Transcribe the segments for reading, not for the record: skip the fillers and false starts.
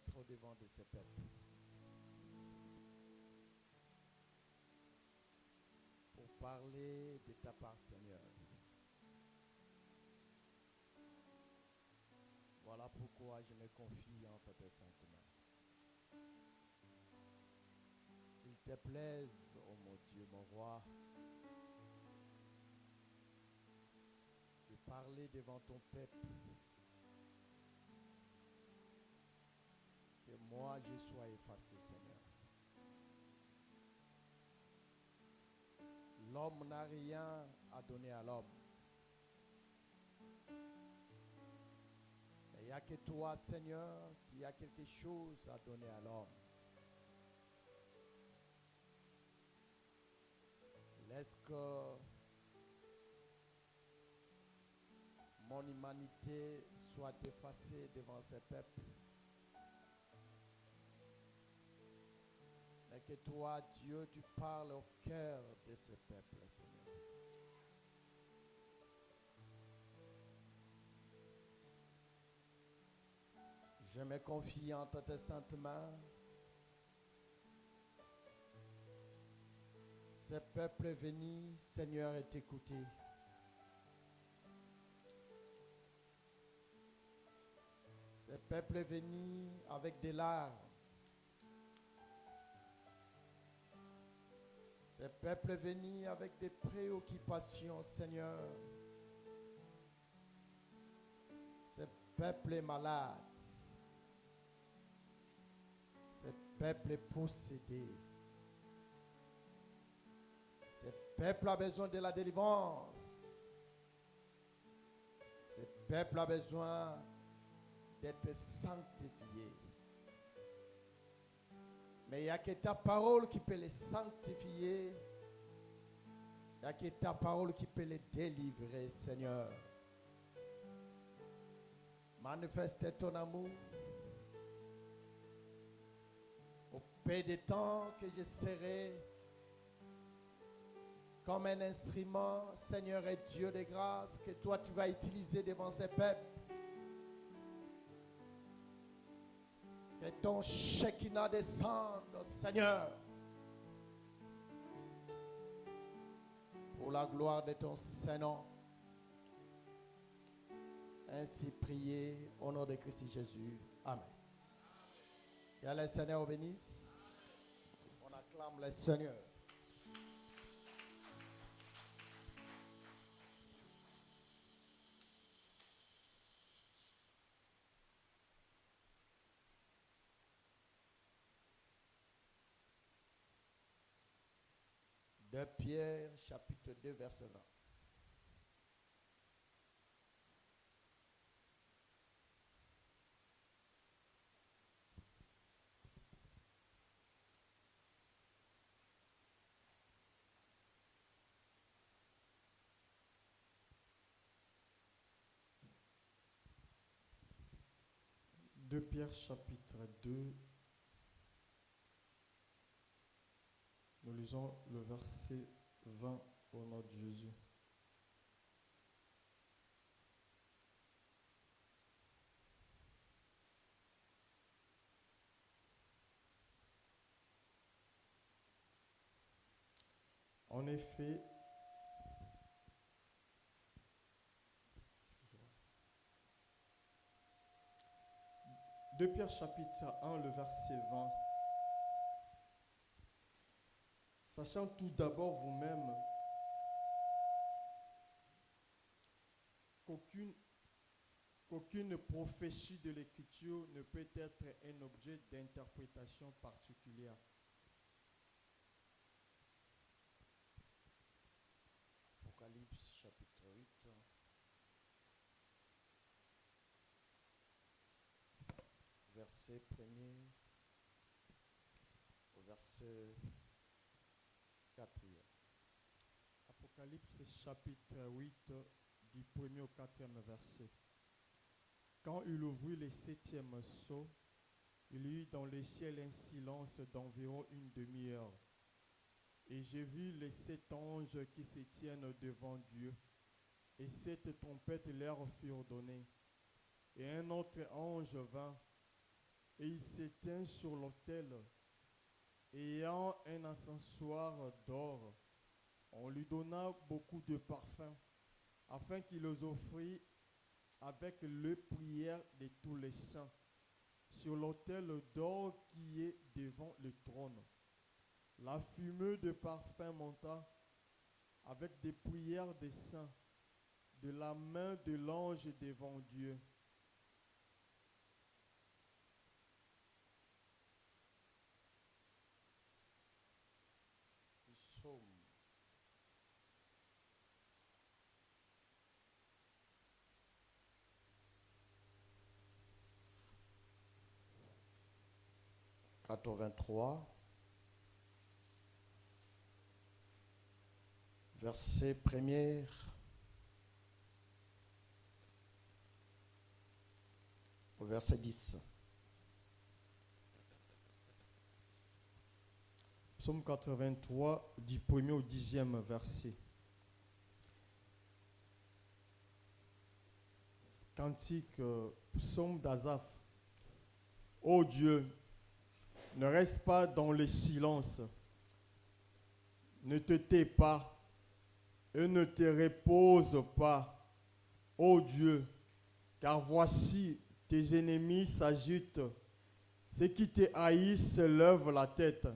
être au-devant de ces peuples. Pour parler de ta part, Seigneur. Voilà pourquoi je me confie entre tes saintes mains. Qu'il te plaise, ô mon Dieu, mon roi, de parler devant ton peuple. Que moi je sois effacé, Seigneur. L'homme n'a rien à donner à l'homme. Mais il n'y a que toi, Seigneur, qui a quelque chose à donner à l'homme. Laisse que mon humanité soit effacée devant ces peuples. Mais que toi, Dieu, tu parles au cœur de ces peuples, Seigneur. Je me confie entre tes saintes mains. Ce peuple est venu, Seigneur, est écouté. Ce peuple est venu avec des larmes. Ce peuple est venu avec des préoccupations, Seigneur. Ce peuple est malade. Ce peuple est possédé. Ce peuple a besoin de la délivrance. Ce peuple a besoin d'être sanctifié. Mais il n'y a que ta parole qui peut les sanctifier. Il n'y a que ta parole qui peut les délivrer, Seigneur. Manifeste ton amour. Au peu de temps que je serai comme un instrument, Seigneur et Dieu de grâce, que toi tu vas utiliser devant ces peuples. Que ton Shekinah descende, Seigneur, pour la gloire de ton Saint-Nom. Ainsi prié au nom de Christ Jésus. Amen. Que le Seigneur vous bénisse. On acclame le Seigneur. De Pierre, chapitre 2, verset 20. De Pierre chapitre 2, nous lisons le verset 20 au nom de Jésus. En effet, de Pierre chapitre 1, le verset 20. Sachant tout d'abord vous-même qu'aucune prophétie de l'Écriture ne peut être un objet d'interprétation particulière. Apocalypse chapitre 8. Verset 1er au verset 4e. Apocalypse chapitre 8, du 1er au 4e verset. Quand il ouvrit le 7e sceau, il y eut dans le ciel un silence d'environ une demi-heure. Et j'ai vu les 7 anges qui se tiennent devant Dieu, et 7 trompettes leur furent données. Et un autre ange vint, et il s'étint sur l'autel, ayant un encensoir d'or. On lui donna beaucoup de parfums, afin qu'il les offrit avec les prières de tous les saints, sur l'autel d'or qui est devant le trône. La fumée de parfum monta avec des prières des saints, de la main de l'ange devant Dieu. Psaume 83, verset 1er au verset 10. Psaume 83, du 1er au 10e verset. Cantique, psaume d'Asaph. Ô Dieu, ne reste pas dans le silence, ne te tais pas et ne te repose pas, ô Dieu, car voici tes ennemis s'agitent, ceux qui te haïssent lèvent la tête.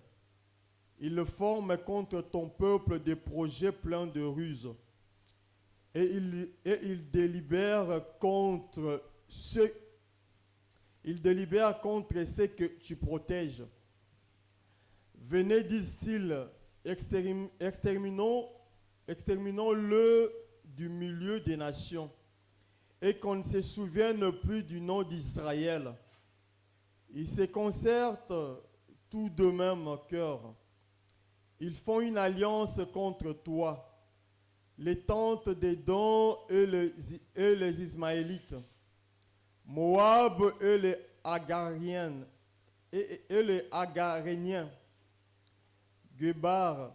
Ils forment contre ton peuple des projets pleins de ruses, et ils délibèrent contre ceux que tu protèges. Venez, disent-ils, exterminons-le du milieu des nations, et qu'on ne se souvienne plus du nom d'Israël. Ils se concertent tout de même cœur. Ils font une alliance contre toi, les tentes d'Édom et les Ismaélites, Moab et les Agariens, Gebar,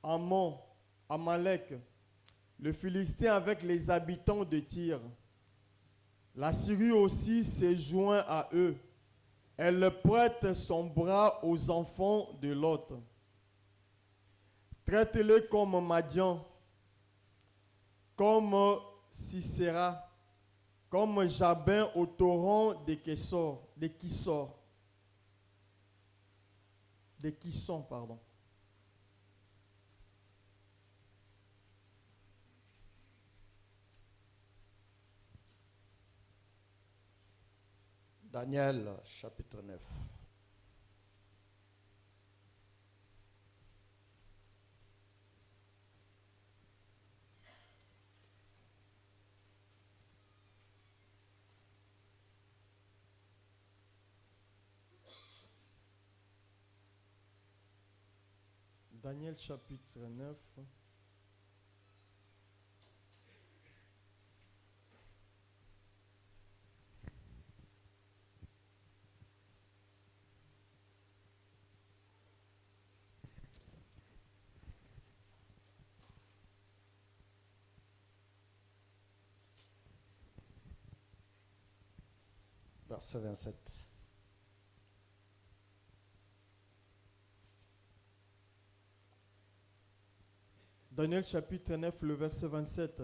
Ammon, Amalek, le Philistin avec les habitants de Tyr. La Syrie aussi s'est joint à eux. Elle prête son bras aux enfants de Lot. Traite-les comme Madian, comme Sisera, comme Jabin au torrent de Kisson, pardon. Daniel, chapitre 9. Daniel chapitre 9. Verset 27. Daniel chapitre 9, le verset 27.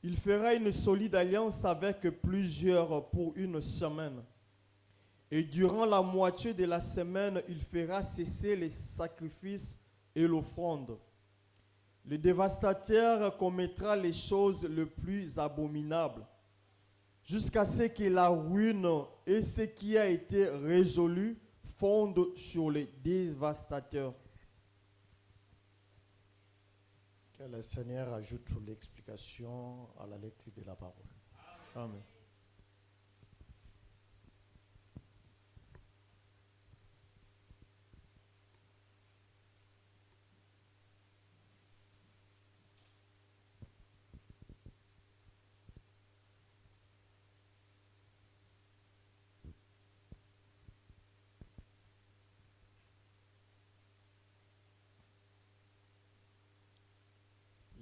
Il fera une solide alliance avec plusieurs pour une semaine. Et durant la moitié de la semaine, il fera cesser les sacrifices et l'offrande. Le dévastateur commettra les choses les plus abominables, jusqu'à ce que la ruine et ce qui a été résolu fondent sur les dévastateurs. Que le Seigneur ajoute l'explication à la lecture de la parole. Amen.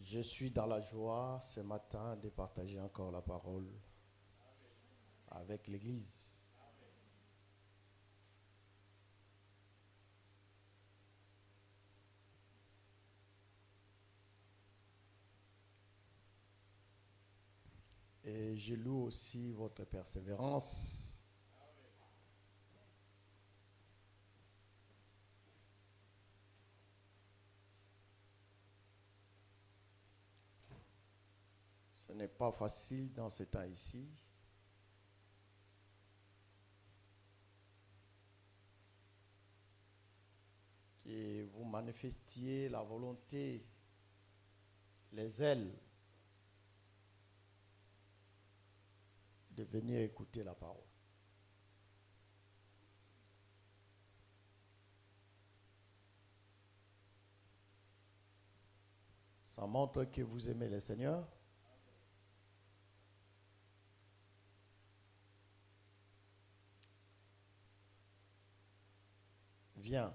Je suis dans la joie ce matin de partager encore la parole avec l'Église. Et je loue aussi votre persévérance. Ce n'est pas facile dans ce temps ici. Que vous manifestiez la volonté, les ailes de venir écouter la parole. Ça montre que vous aimez le Seigneur. Viens.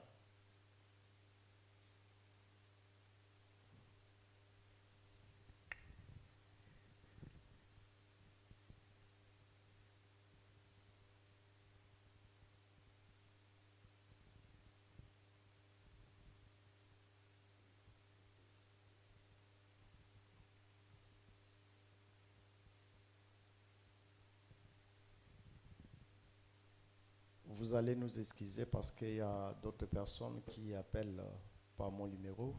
Vous allez nous excuser parce qu'il y a d'autres personnes qui appellent par mon numéro.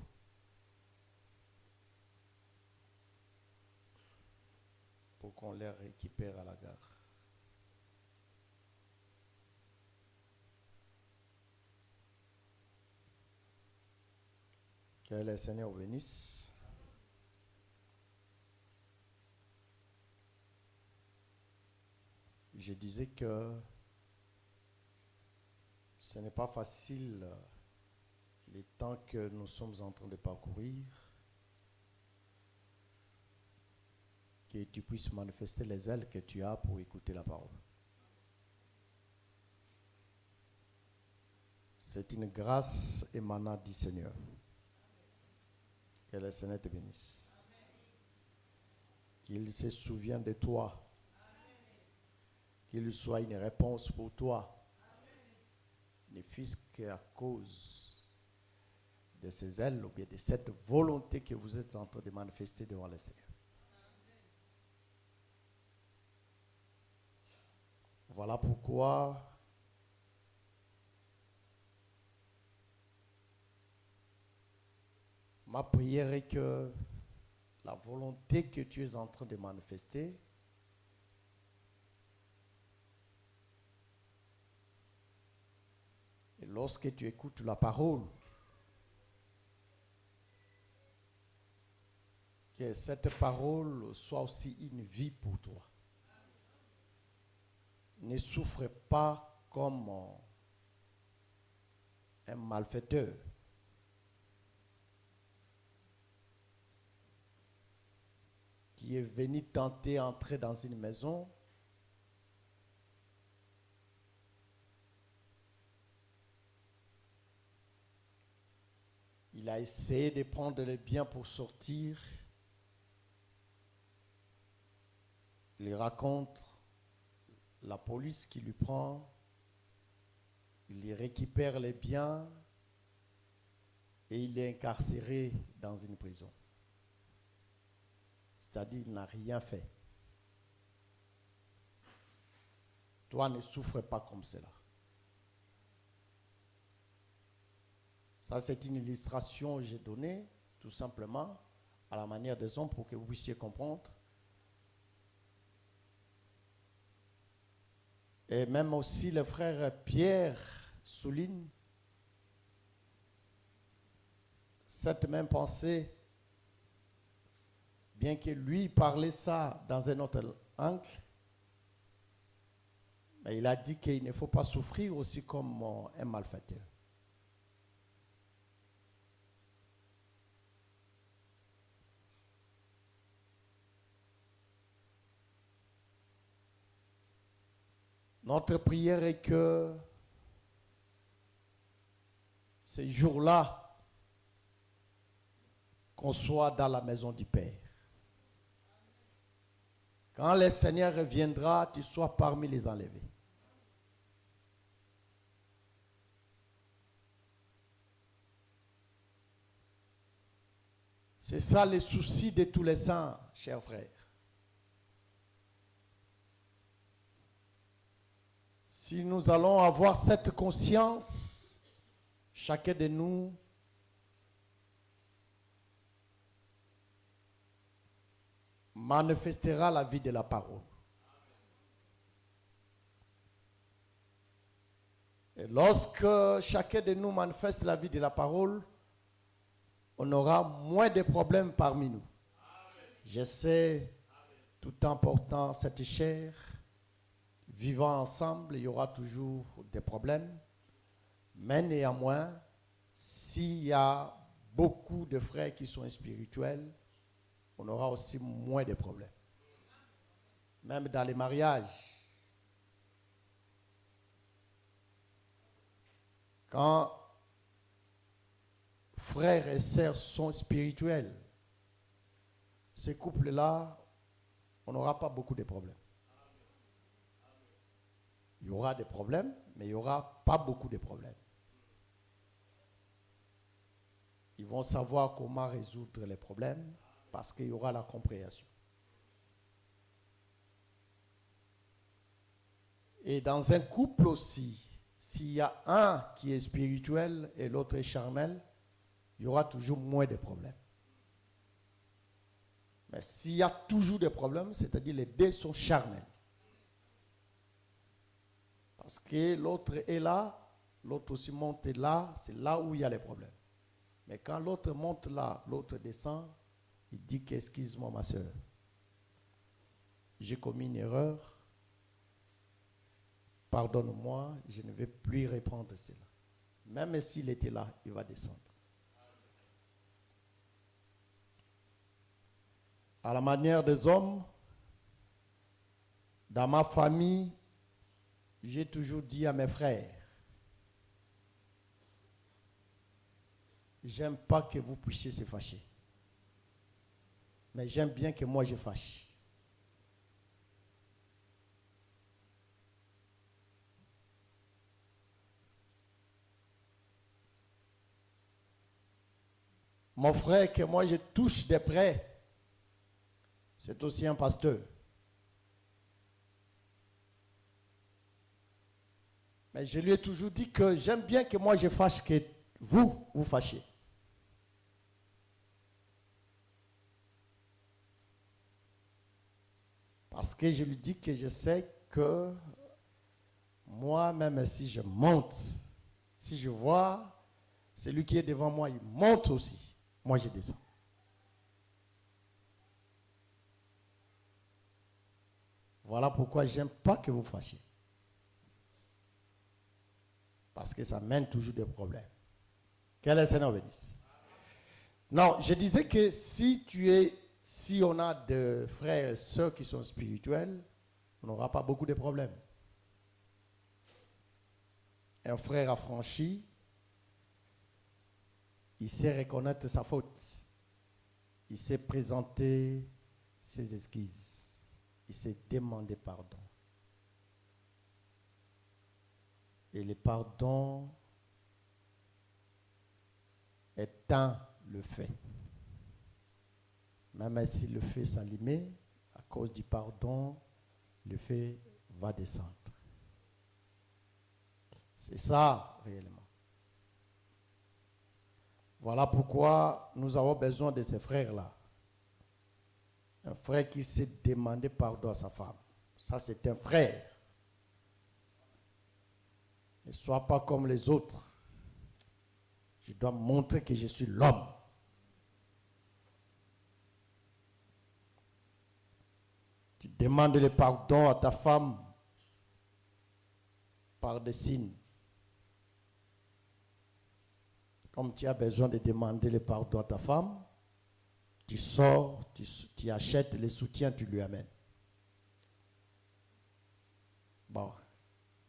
Pour qu'on les récupère à la gare. Que le Seigneur bénisse. Je disais que ce n'est pas facile les temps que nous sommes en train de parcourir, que tu puisses manifester les ailes que tu as pour écouter la parole. C'est une grâce émanant du Seigneur. Que le Seigneur te bénisse. Qu'il se souvienne de toi. Qu'il soit une réponse pour toi. Ne fût-ce qu'à cause de ces ailes ou bien de cette volonté que vous êtes en train de manifester devant le Seigneur. Voilà pourquoi ma prière est que la volonté que tu es en train de manifester et lorsque tu écoutes la parole, que cette parole soit aussi une vie pour toi. Ne souffre pas comme un malfaiteur. Qui est venu tenter d'entrer dans une maison il a essayé de prendre le bien pour sortir. Il raconte la police qui lui prend, il récupère les biens et il est incarcéré dans une prison. C'est-à-dire qu'il n'a rien fait. Toi, ne souffre pas comme cela. Ça, c'est une illustration que j'ai donnée, tout simplement, à la manière des hommes pour que vous puissiez comprendre. Et même aussi le frère Pierre souligne cette même pensée, bien que lui parlait ça dans un autre angle, mais il a dit qu'il ne faut pas souffrir aussi comme un malfaiteur. Notre prière est que ces jours-là, qu'on soit dans la maison du Père. Quand le Seigneur reviendra, tu sois parmi les enlevés. C'est ça le souci de tous les saints, chers frères. Si nous allons avoir cette conscience, chacun de nous manifestera la vie de la parole. Et lorsque chacun de nous manifeste la vie de la parole, on aura moins de problèmes parmi nous. Je sais, tout en portant cette chair, vivant ensemble, il y aura toujours des problèmes. Mais néanmoins, s'il y a beaucoup de frères qui sont spirituels, on aura aussi moins de problèmes. Même dans les mariages. Quand frères et sœurs sont spirituels, ces couples-là, on n'aura pas beaucoup de problèmes. Il y aura des problèmes, mais il n'y aura pas beaucoup de problèmes. Ils vont savoir comment résoudre les problèmes parce qu'il y aura la compréhension. Et dans un couple aussi, s'il y a un qui est spirituel et l'autre est charnel, il y aura toujours moins de problèmes. Mais s'il y a toujours des problèmes, c'est-à-dire les deux sont charnels. Parce que l'autre est là, l'autre aussi monte là, c'est là où il y a les problèmes. Mais quand l'autre monte là, l'autre descend, il dit qu'excuse-moi ma soeur, j'ai commis une erreur, pardonne-moi, je ne vais plus répondre cela. Même s'il était là, il va descendre. À la manière des hommes, dans ma famille, j'ai toujours dit à mes frères, j'aime pas que vous puissiez se fâcher. Mais j'aime bien que moi je fâche. Mon frère que moi je touche de près, c'est aussi un pasteur. Mais je lui ai toujours dit que j'aime bien que moi je fâche que vous fâchez. Parce que je lui dis que je sais que moi, même si je monte, si je vois celui qui est devant moi, il monte aussi. Moi, je descends. Voilà pourquoi je n'aime pas que vous fâchiez. Parce que ça mène toujours des problèmes. Quel est le Seigneur bénisse? Non, je disais que si on a des frères et sœurs qui sont spirituels, on n'aura pas beaucoup de problèmes. Un frère affranchi, il sait reconnaître sa faute. Il sait présenter ses excuses. Il sait demander pardon. Et le pardon éteint le fait. Même si le feu s'allumait, à cause du pardon, le feu va descendre. C'est ça, réellement. Voilà pourquoi nous avons besoin de ces frères-là. Un frère qui sait demander pardon à sa femme. Ça, c'est un frère. Ne sois pas comme les autres. Je dois montrer que je suis l'homme. Tu demandes le pardon à ta femme par des signes. Comme tu as besoin de demander le pardon à ta femme, tu sors, tu achètes les soutiens, tu lui amènes. Bon,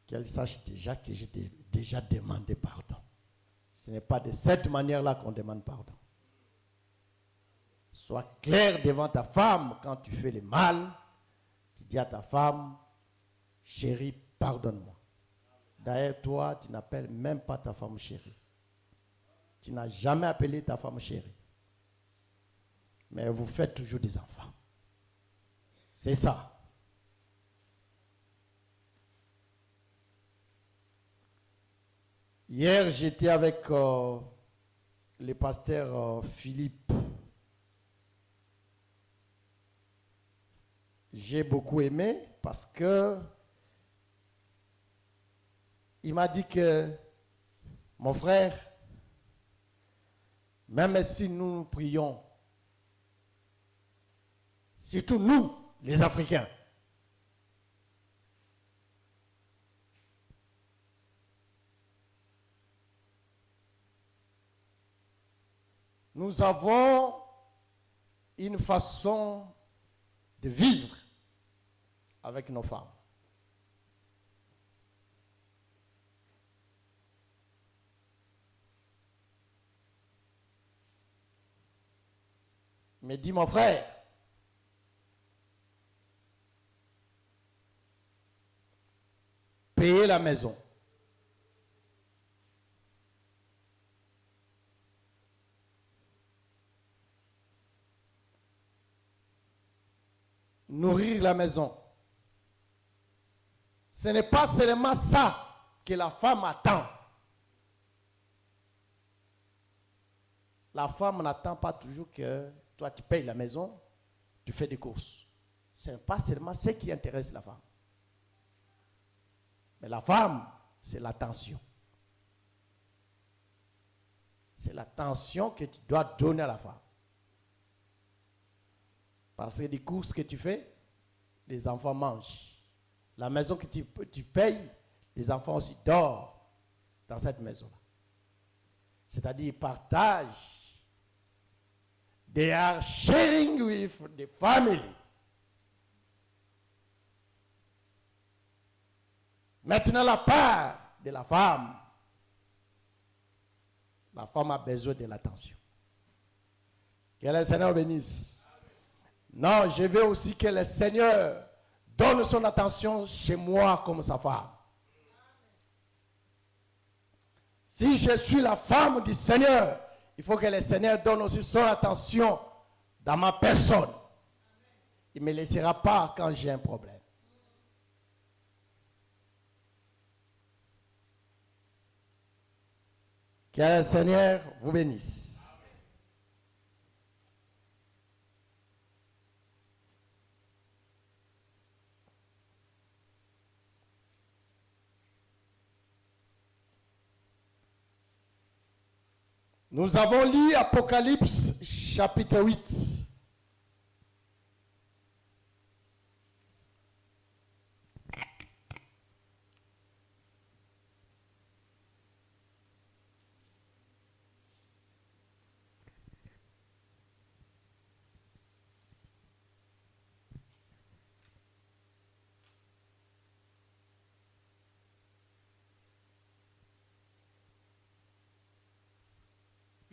qu'elle sache déjà que j'ai déjà demandé pardon. Ce n'est pas de cette manière-là qu'on demande pardon. Sois clair devant ta femme quand tu fais le mal. Tu dis à ta femme, chérie, pardonne-moi. D'ailleurs, toi, tu n'appelles même pas ta femme chérie. Tu n'as jamais appelé ta femme chérie. Mais vous faites toujours des enfants. C'est ça. Hier, j'étais avec le pasteur Philippe. J'ai beaucoup aimé parce que il m'a dit que, mon frère, même si nous prions, surtout nous, les Africains, nous avons une façon de vivre avec nos femmes. Mais dis mon frère, payer la maison, nourrir la maison, ce n'est pas seulement ça que la femme attend. La femme n'attend pas toujours que toi tu payes la maison, tu fais des courses. Ce n'est pas seulement ce qui intéresse la femme. Mais la femme, c'est l'attention. C'est l'attention que tu dois donner à la femme. Parce que les courses que tu fais, les enfants mangent. La maison que tu payes, les enfants aussi dorment dans cette maison-là. C'est-à-dire, ils partagent. They are sharing with the family. Maintenant, la part de la femme a besoin de l'attention. Que le Seigneur bénisse. Non, je veux aussi que le Seigneur donne son attention chez moi comme sa femme. Si je suis la femme du Seigneur, il faut que le Seigneur donne aussi son attention dans ma personne. Il ne me laissera pas quand j'ai un problème. Que le Seigneur vous bénisse. Nous avons lu Apocalypse chapitre 8.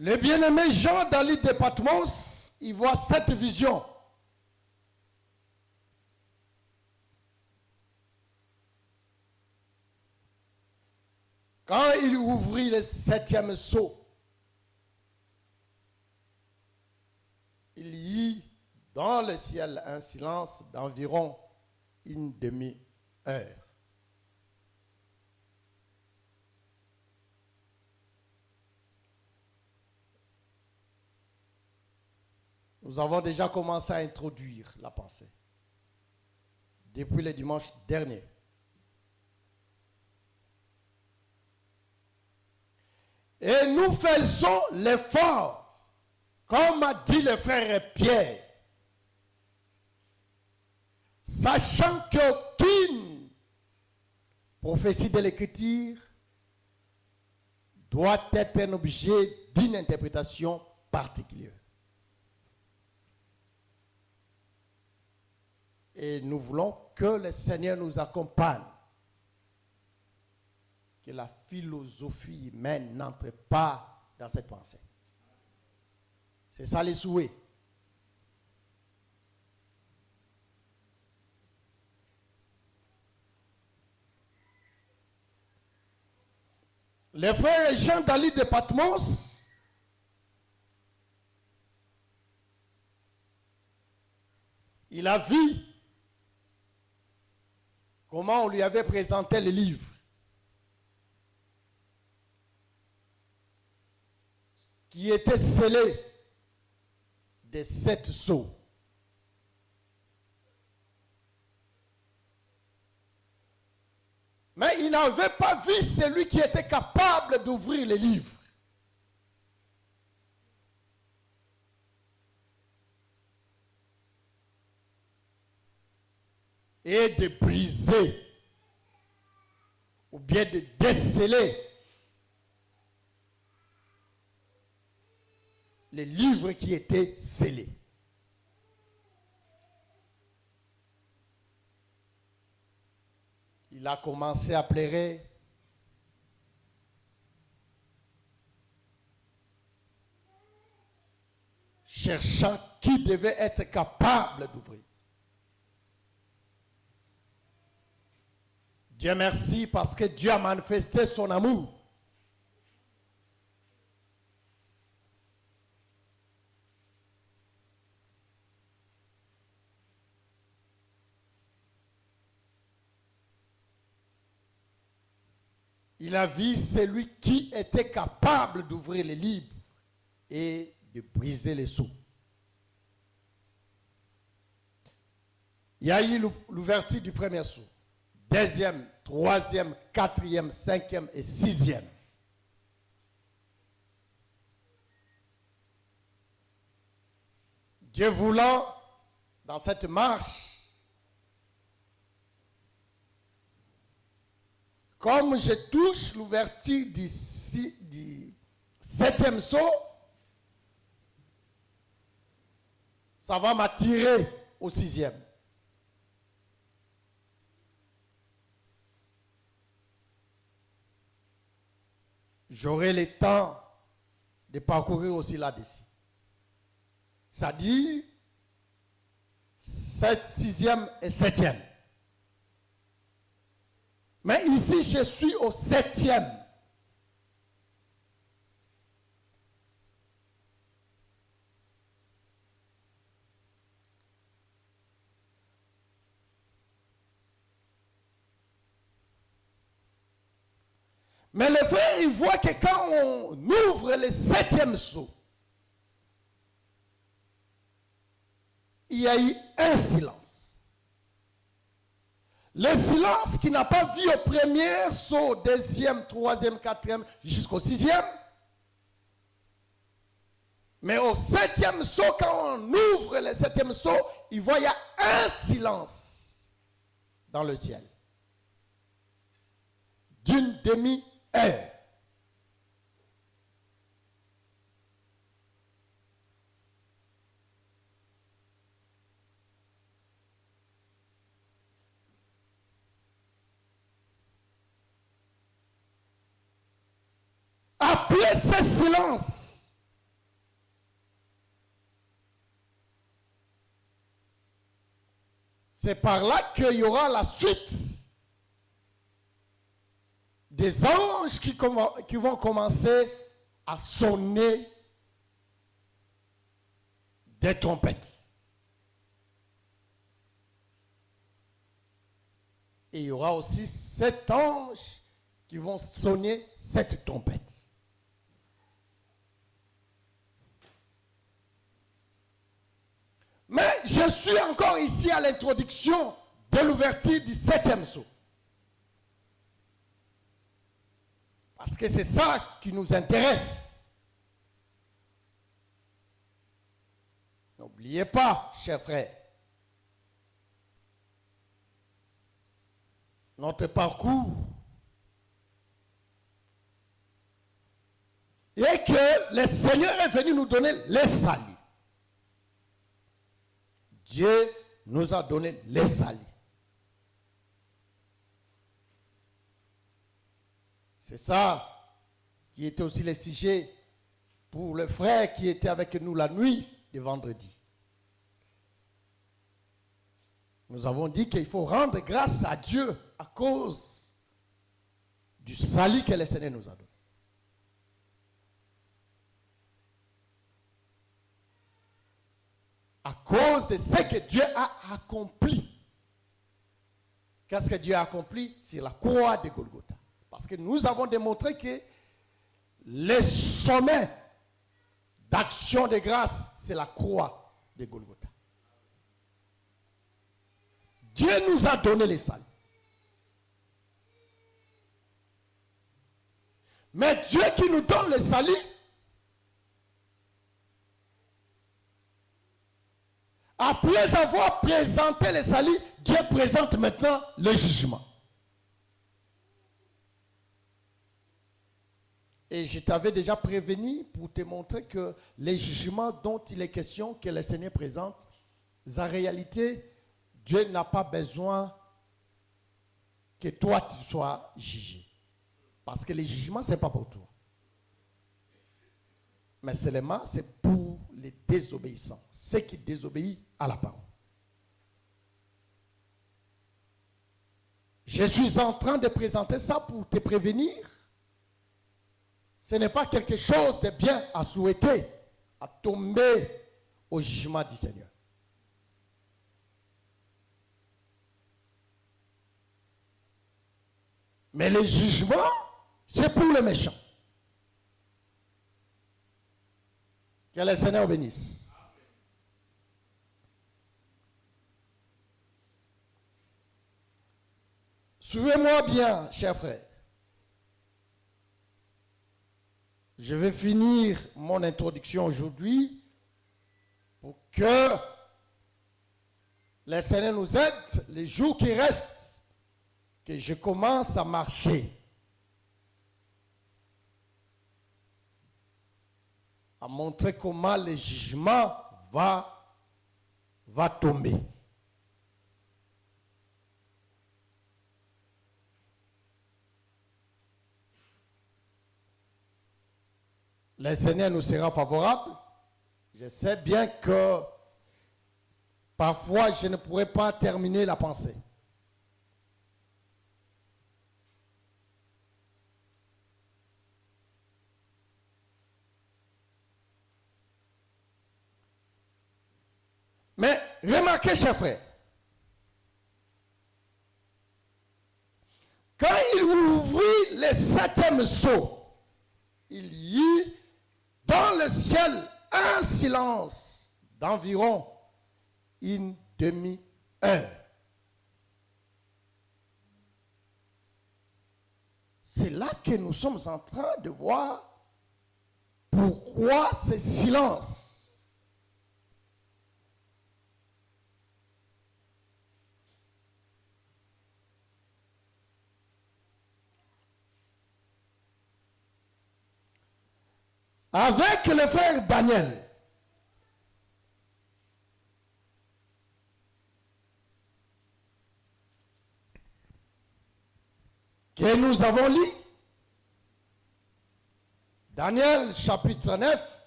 Le bien-aimé Jean dans l'île de Patmos, il voit cette vision. Quand il ouvrit le 7e sceau, il y eut dans le ciel un silence d'environ une demi-heure. Nous avons déjà commencé à introduire la pensée depuis le dimanche dernier. Et nous faisons l'effort, comme a dit le frère Pierre, sachant qu'aucune prophétie de l'Écriture doit être un objet d'une interprétation particulière. Et nous voulons que le Seigneur nous accompagne. Que la philosophie humaine n'entre pas dans cette pensée. C'est ça les souhaits. Le frère Jean dans l'île de Patmos, il a vu comment on lui avait présenté le livre. qui était scellé des 7 sceaux. Mais il n'avait pas vu celui qui était capable d'ouvrir les livres. Et de briser, ou bien de déceler les livres qui étaient scellés. Il a commencé à pleurer. Cherchant qui devait être capable d'ouvrir. Dieu merci parce que Dieu a manifesté son amour. Il a vu celui qui était capable d'ouvrir les livres et de briser les sceaux. Il y a eu l'ouverture du premier sceau. Deuxième, troisième, quatrième, cinquième et sixième. Dieu voulant, dans cette marche, comme je touche l'ouverture du septième sceau, ça va m'attirer au sixième. J'aurai le temps de parcourir aussi là-dessus. C'est-à-dire, 7, 6e et 7e. Mais ici, je suis au 7e. Mais le frère, il voit que quand on ouvre le 7e sceau, il y a eu un silence. Le silence qui n'a pas vu au premier sceau, deuxième, troisième, quatrième, jusqu'au 6e. Mais au 7e sceau, quand on ouvre le 7e sceau, il voit qu'il y a un silence dans le ciel. D'une demi-heure. Après ce silence, c'est par là qu'il y aura la suite des anges qui vont commencer à sonner des trompettes. Et il y aura aussi 7 anges qui vont sonner cette trompette. Mais je suis encore ici à l'introduction de l'ouverture du 7e sceau. Parce que c'est ça qui nous intéresse. N'oubliez pas, chers frères, notre parcours est que le Seigneur est venu nous donner le salut. Dieu nous a donné le salut. C'est ça qui était aussi le sujet pour le frère qui était avec nous la nuit de vendredi. Nous avons dit qu'il faut rendre grâce à Dieu à cause du salut que le Seigneur nous a donné. À cause de ce que Dieu a accompli. Qu'est-ce que Dieu a accompli sur la croix de Golgotha? Parce que nous avons démontré que le sommet d'action de grâce, c'est la croix de Golgotha. Dieu nous a donné les saluts. Mais Dieu qui nous donne le salut, après avoir présenté le salut, Dieu présente maintenant le jugement. Et je t'avais déjà prévenu pour te montrer que les jugements dont il est question, que le Seigneur présente, en réalité, Dieu n'a pas besoin que toi tu sois jugé. Parce que les jugements, ce n'est pas pour toi. Mais seulement, c'est pour les désobéissants, ceux qui désobéissent à la parole. Je suis en train de présenter ça pour te prévenir. Ce n'est pas quelque chose de bien à souhaiter, à tomber au jugement du Seigneur. Mais le jugement, c'est pour les méchants. Que le Seigneur bénisse. Suivez-moi bien, chers frères. Je vais finir mon introduction aujourd'hui pour que le Seigneur nous aide les jours qui restent, que je commence à marcher, à montrer comment le jugement va tomber. Le Seigneur nous sera favorable. Je sais bien que parfois je ne pourrai pas terminer la pensée. Mais remarquez, chers frères, quand il ouvrit le 7e sceau, il y eut dans le ciel un silence d'environ une demi-heure. C'est là que nous sommes en train de voir pourquoi ce silence. Avec le frère Daniel, que nous avons lu, Daniel chapitre 9,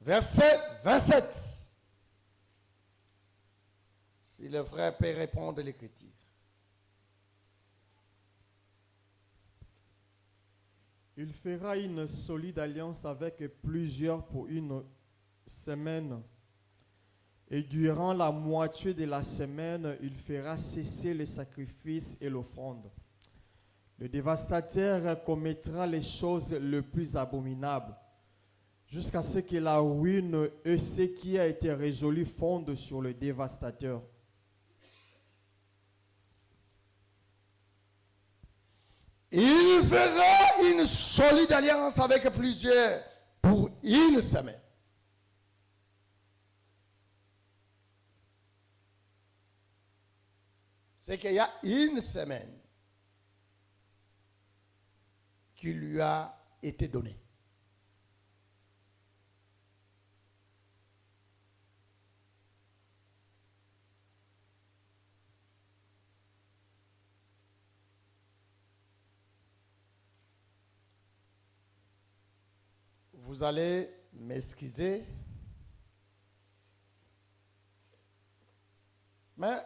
verset 27. Si le frère peut répondre à l'écriture. Il fera une solide alliance avec plusieurs pour une semaine. Et durant la moitié de la semaine, il fera cesser les sacrifices et l'offrande. Le dévastateur commettra les choses les plus abominables, jusqu'à ce que la ruine et ce qui a été résolu fondent sur le dévastateur. Il fera une solide alliance avec plusieurs pour une semaine. C'est qu'il y a une semaine qui lui a été donnée. Vous allez m'excuser, mais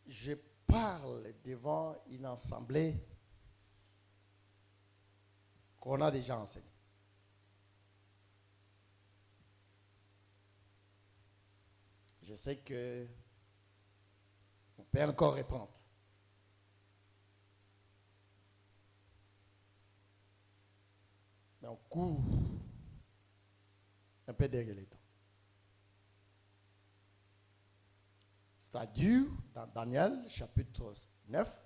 je parle devant une assemblée qu'on a déjà enseignée. Je sais que on peut encore répondre. Mais on court, un peu derrière les temps. C'est-à-dire, dans Daniel, chapitre 9,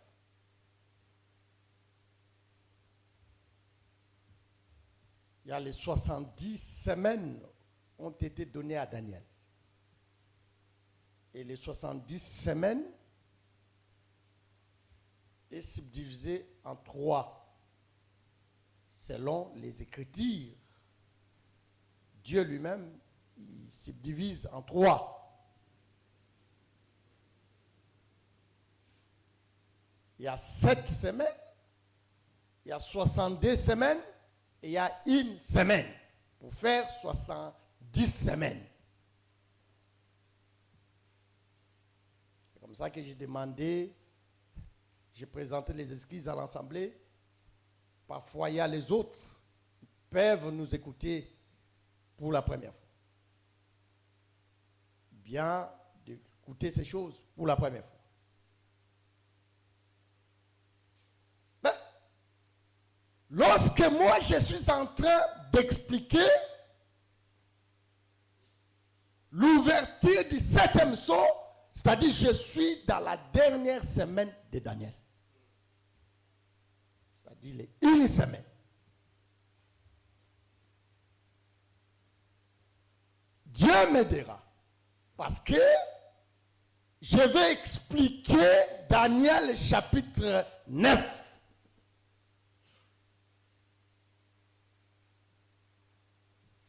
il y a les 70 semaines ont été données à Daniel. Et les 70 semaines est subdivisé en 3, selon les Écritures. Dieu lui-même, il subdivise en 3. Il y a 7 semaines, il y a 62 semaines, et il y a une semaine pour faire 70 semaines. C'est comme ça que j'ai demandé, j'ai présenté les esquisses à l'Assemblée. Parfois, il y a les autres qui peuvent nous écouter pour la première fois. Bien d'écouter ces choses pour la première fois. Mais, lorsque moi, je suis en train d'expliquer l'ouverture du 7e sceau, c'est-à-dire je suis dans la dernière semaine de Daniel. C'est-à-dire une semaine. Dieu m'aidera. Parce que je vais expliquer Daniel chapitre 9.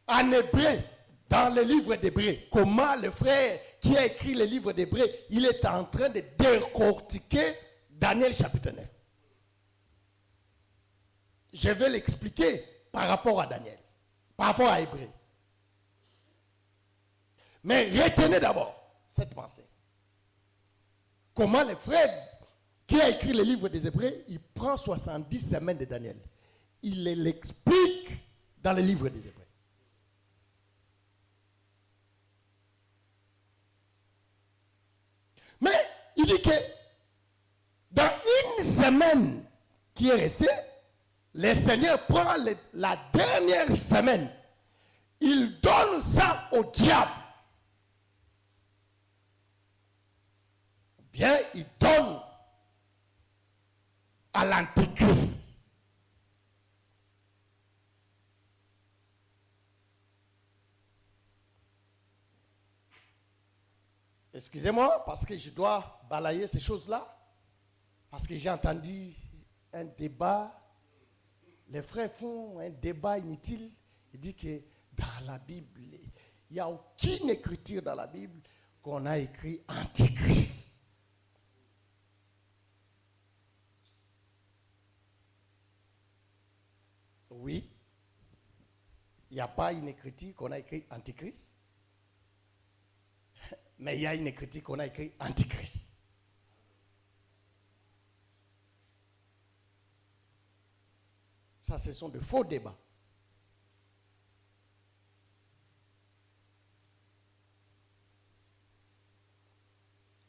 En hébreu, dans le livre d'Hébreu, comment le frère qui a écrit le livre d'Hébreu, il est en train de décortiquer Daniel chapitre 9. Je vais l'expliquer par rapport à Daniel, par rapport à Hébreu. Mais retenez d'abord cette pensée. Comment le frère qui a écrit le livre des Hébreux, il prend 70 semaines de Daniel. Il l'explique dans le livre des Hébreux. Mais il dit que dans une semaine qui est restée, le Seigneur prend la dernière semaine. Il donne ça au diable. Bien, il donne à l'antichrist. Excusez-moi, parce que je dois balayer ces choses-là, parce que j'ai entendu un débat. Les frères font un débat inutile. Ils disent que dans la Bible, il n'y a aucune écriture dans la Bible qu'on a écrit antichrist. Oui, il n'y a pas une écriture qu'on a écrit antichrist, mais il y a une écriture qu'on a écrit antichrist. Ça, ce sont de faux débats.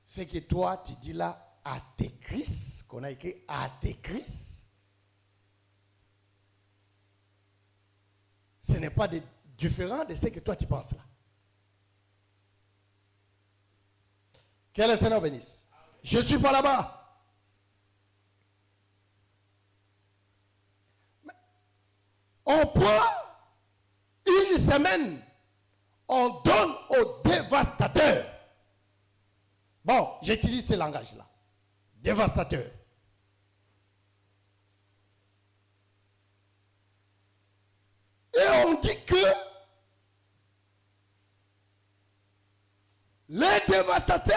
C'est que toi, tu dis là, antéchrist, qu'on a écrit antéchrist. Ce n'est pas différent de ce que toi tu penses là. Que le Seigneur bénisse. Je ne suis pas là-bas. On prend une semaine, on donne aux dévastateurs. Bon, j'utilise ce langage-là. Dévastateur. Et on dit que le dévastateur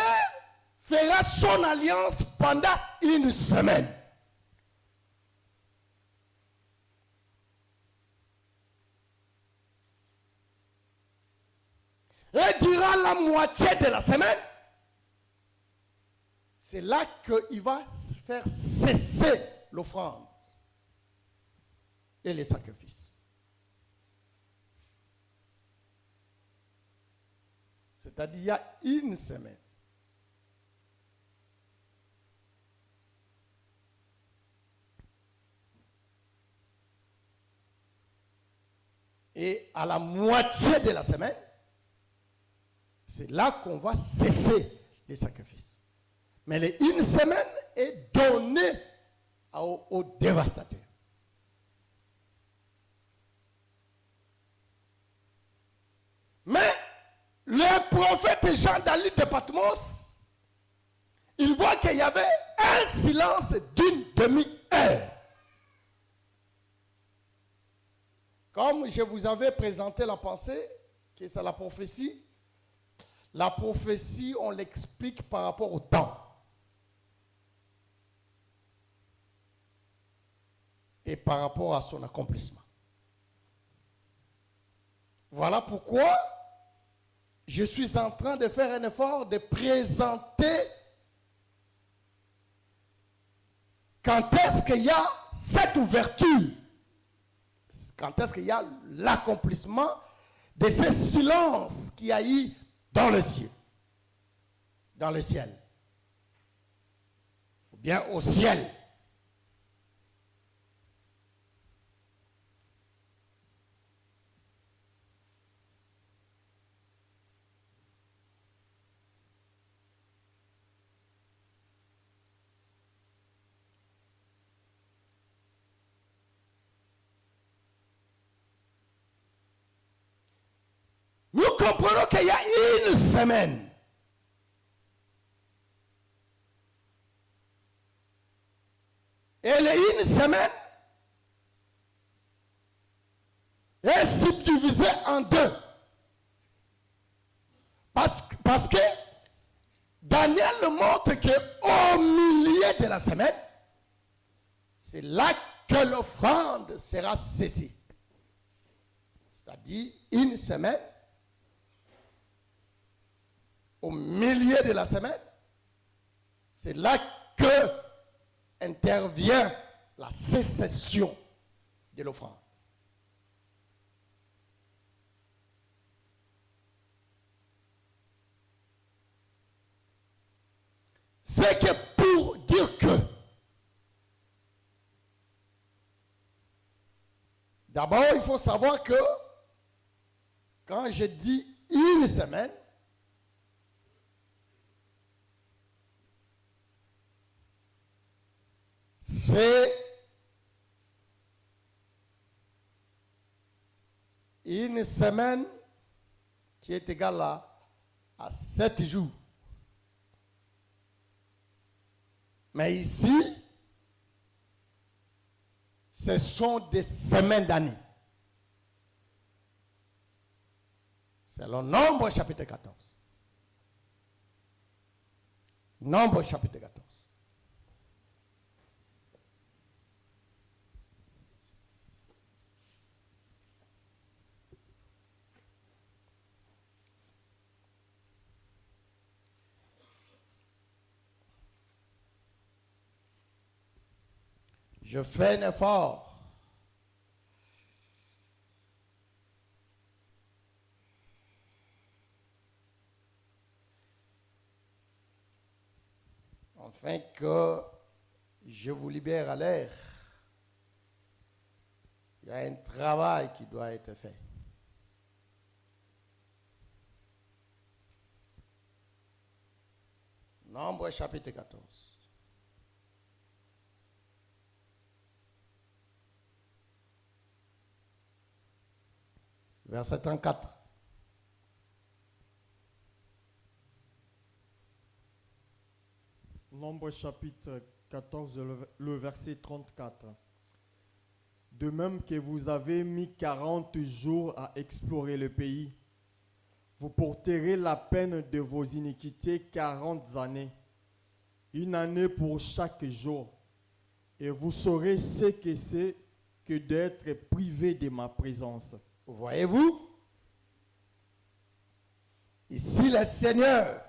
fera son alliance pendant une semaine. Et durant la moitié de la semaine, c'est là qu'il va faire cesser l'offrande et les sacrifices. C'est-à-dire, il y a une semaine. Et à la moitié de la semaine, c'est là qu'on va cesser les sacrifices. Mais les une semaine est donnée aux dévastateurs. Mais le prophète Jean dans l'île de Patmos, il voit qu'il y avait un silence d'une demi-heure. Comme je vous avais présenté la pensée, que c'est la prophétie, on l'explique par rapport au temps. Et par rapport à son accomplissement. Voilà pourquoi je suis en train de faire un effort de présenter quand est-ce qu'il y a cette ouverture, quand est-ce qu'il y a l'accomplissement de ce silence qu'il y a eu dans le ciel, ou bien au ciel. Nous comprenons qu'il y a une semaine. Et les une semaine est subdivisée en deux. Parce que Daniel montre qu'au milieu de la semaine, c'est là que l'offrande sera cessée. C'est-à-dire une semaine. Au milieu de la semaine, c'est là que intervient la cessation de l'offrande. C'est que pour dire que, d'abord, il faut savoir que quand je dis une semaine, c'est une semaine qui est égale à 7 jours. Mais ici, ce sont des semaines d'années. C'est le Nombre chapitre 14. Nombre chapitre 14. Je fais un effort. Afin que je vous libère à l'air. Il y a un travail qui doit être fait. Nombre chapitre 14. Verset 34. Nombre chapitre 14, le verset 34. De même que vous avez mis 40 jours à explorer le pays, vous porterez la peine de vos iniquités 40 années, une année pour chaque jour, et vous saurez ce que c'est que d'être privé de ma présence. Voyez-vous? Ici, le Seigneur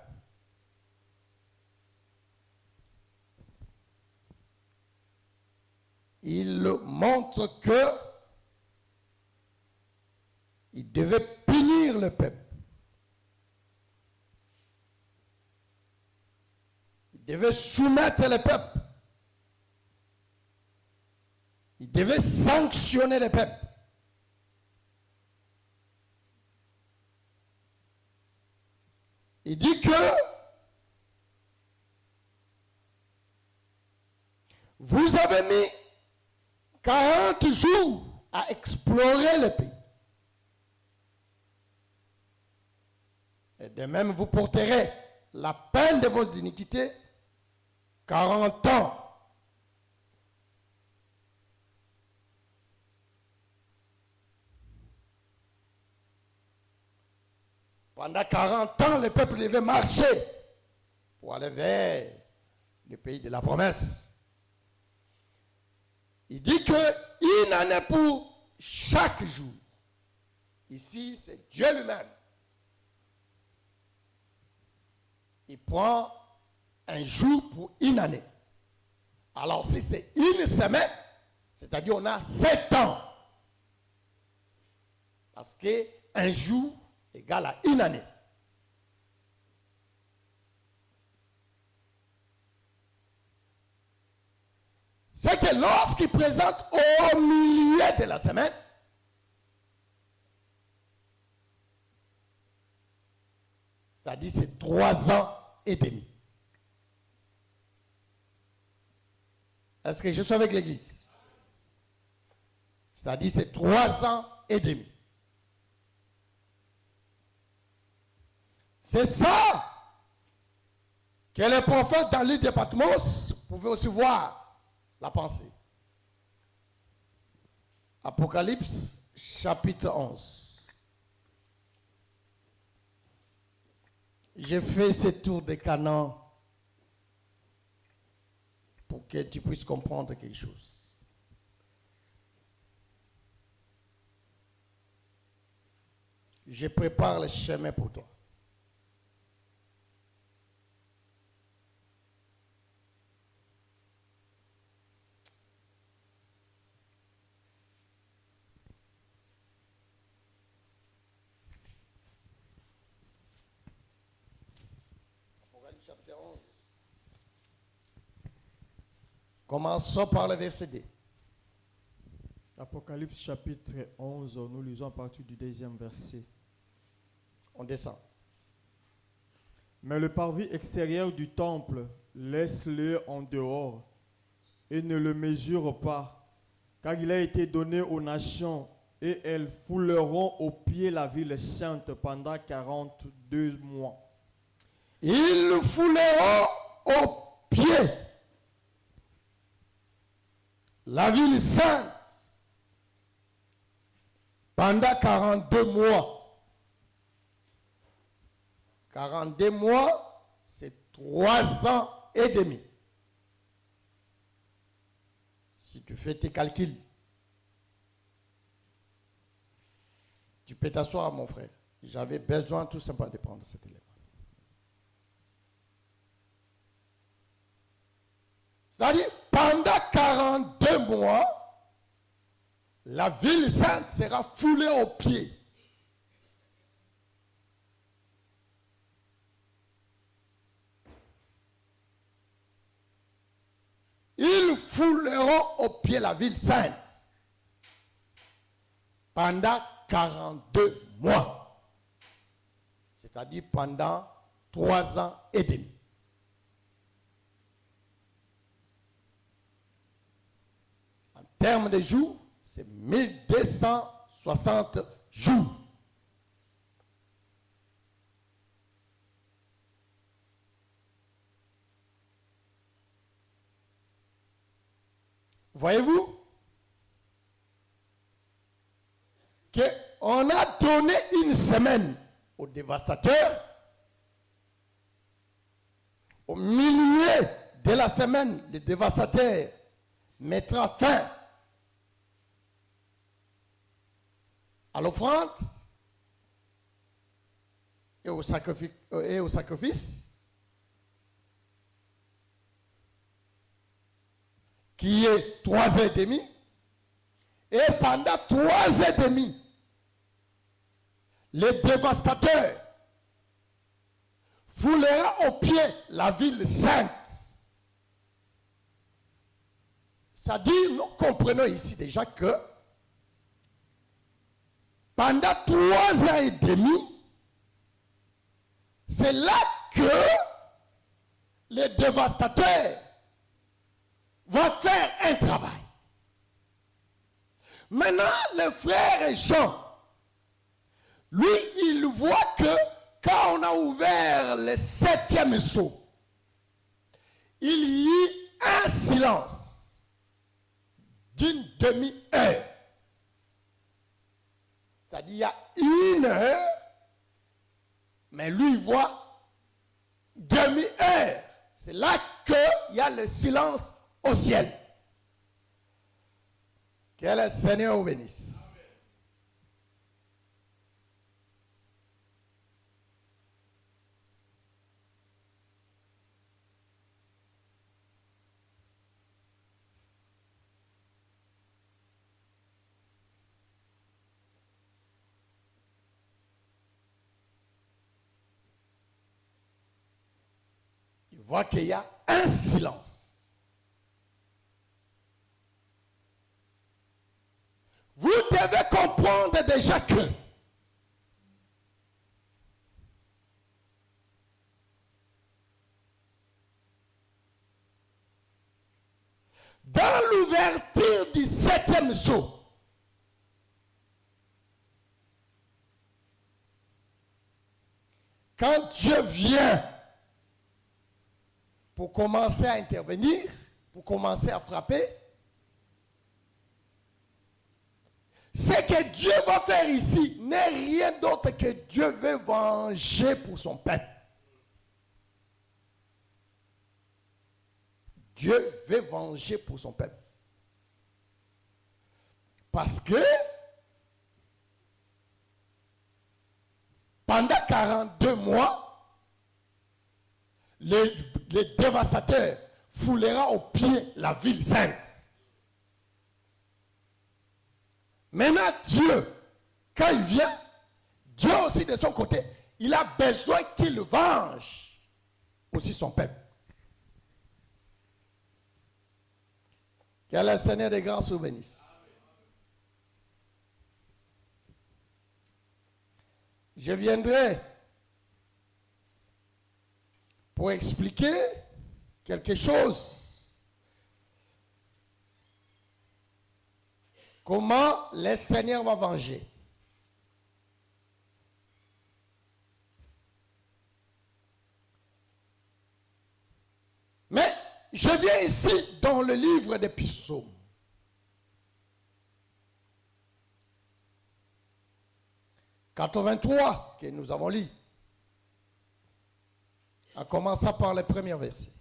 il montre que il devait punir le peuple. Il devait soumettre le peuple. Il devait sanctionner le peuple. Il dit que vous avez mis 40 jours à explorer le pays. Et de même, vous porterez la peine de vos iniquités 40 ans. Pendant 40 ans, le peuple devait marcher pour aller vers le pays de la promesse. Il dit qu'il n'en est pour chaque jour. Ici, c'est Dieu lui-même. Il prend un jour pour une année. Alors, si c'est une semaine, c'est-à-dire on a 7 ans. Parce qu'un jour égale à une année. C'est que lorsqu'il présente au milieu de la semaine, c'est-à-dire c'est 3 ans et demi. Est-ce que je suis avec l'église? C'est-à-dire c'est 3 ans et demi. C'est ça que les prophètes dans l'île de Patmos pouvaient aussi voir la pensée. Apocalypse chapitre 11. J'ai fait ce tour de Canaan pour que tu puisses comprendre quelque chose. Je prépare le chemin pour toi. Chapitre 11. Commençons par le verset 2. Apocalypse chapitre 11, nous lisons à partir du 2e verset. On descend. Mais le parvis extérieur du temple, laisse-le en dehors et ne le mesure pas, car il a été donné aux nations et elles fouleront aux pieds la ville sainte pendant 42 mois. Ils fouleront aux pieds la ville sainte pendant 42 mois. 42 mois, c'est 3 ans et demi. Si tu fais tes calculs, tu peux t'asseoir, mon frère. J'avais besoin tout simplement de prendre cet élément. C'est-à-dire, pendant 42 mois, la ville sainte sera foulée aux pieds. Ils fouleront aux pieds la ville sainte pendant 42 mois. C'est-à-dire pendant 3 ans et demi. En termes de jours, c'est 1260 jours. Voyez-vous qu'on a donné une semaine aux dévastateurs. Au milieu de la semaine, le dévastateur mettra fin à l'offrande et au sacrifice, qui est 3 heures et demie, et pendant 3 heures et demie, le dévastateur foulera aux pieds la ville sainte. C'est-à-dire, nous comprenons ici déjà que pendant 3 ans et demi, C'est là que les dévastateurs vont faire un travail. Maintenant, le frère Jean, lui, il voit que quand on a ouvert le 7e sceau, il y eut un silence d'une demi-heure. C'est-à-dire, il y a 1 heure, mais lui, il voit demi-heure. C'est là qu'il y a le silence au ciel. Que le Seigneur vous bénisse. Il voit qu'il y a un silence. Vous devez comprendre déjà que dans l'ouverture du 7e sceau, quand Dieu vient pour commencer à intervenir, pour commencer à frapper, ce que Dieu va faire ici n'est rien d'autre que Dieu veut venger pour son peuple. Dieu veut venger pour son peuple. Parce que pendant 42 mois, les dévastateurs foulera au pied la ville sainte. Maintenant, Dieu, quand il vient, Dieu aussi de son côté, il a besoin qu'il venge aussi son peuple. Que le Seigneur des grands vous bénisse. Je viendrai pour expliquer quelque chose. Comment le Seigneur va venger. Mais je viens ici dans le livre des psaumes. « 83 que nous avons lu, en commençant par les premiers versets.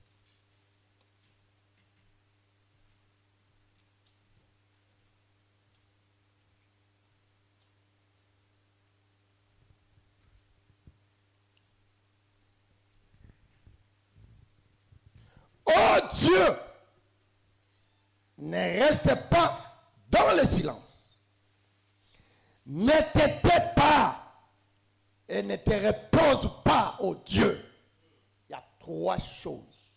Oh Dieu, ne reste pas dans le silence. Ne te tais pas et ne te repose pas, oh Dieu. Il y a 3 choses.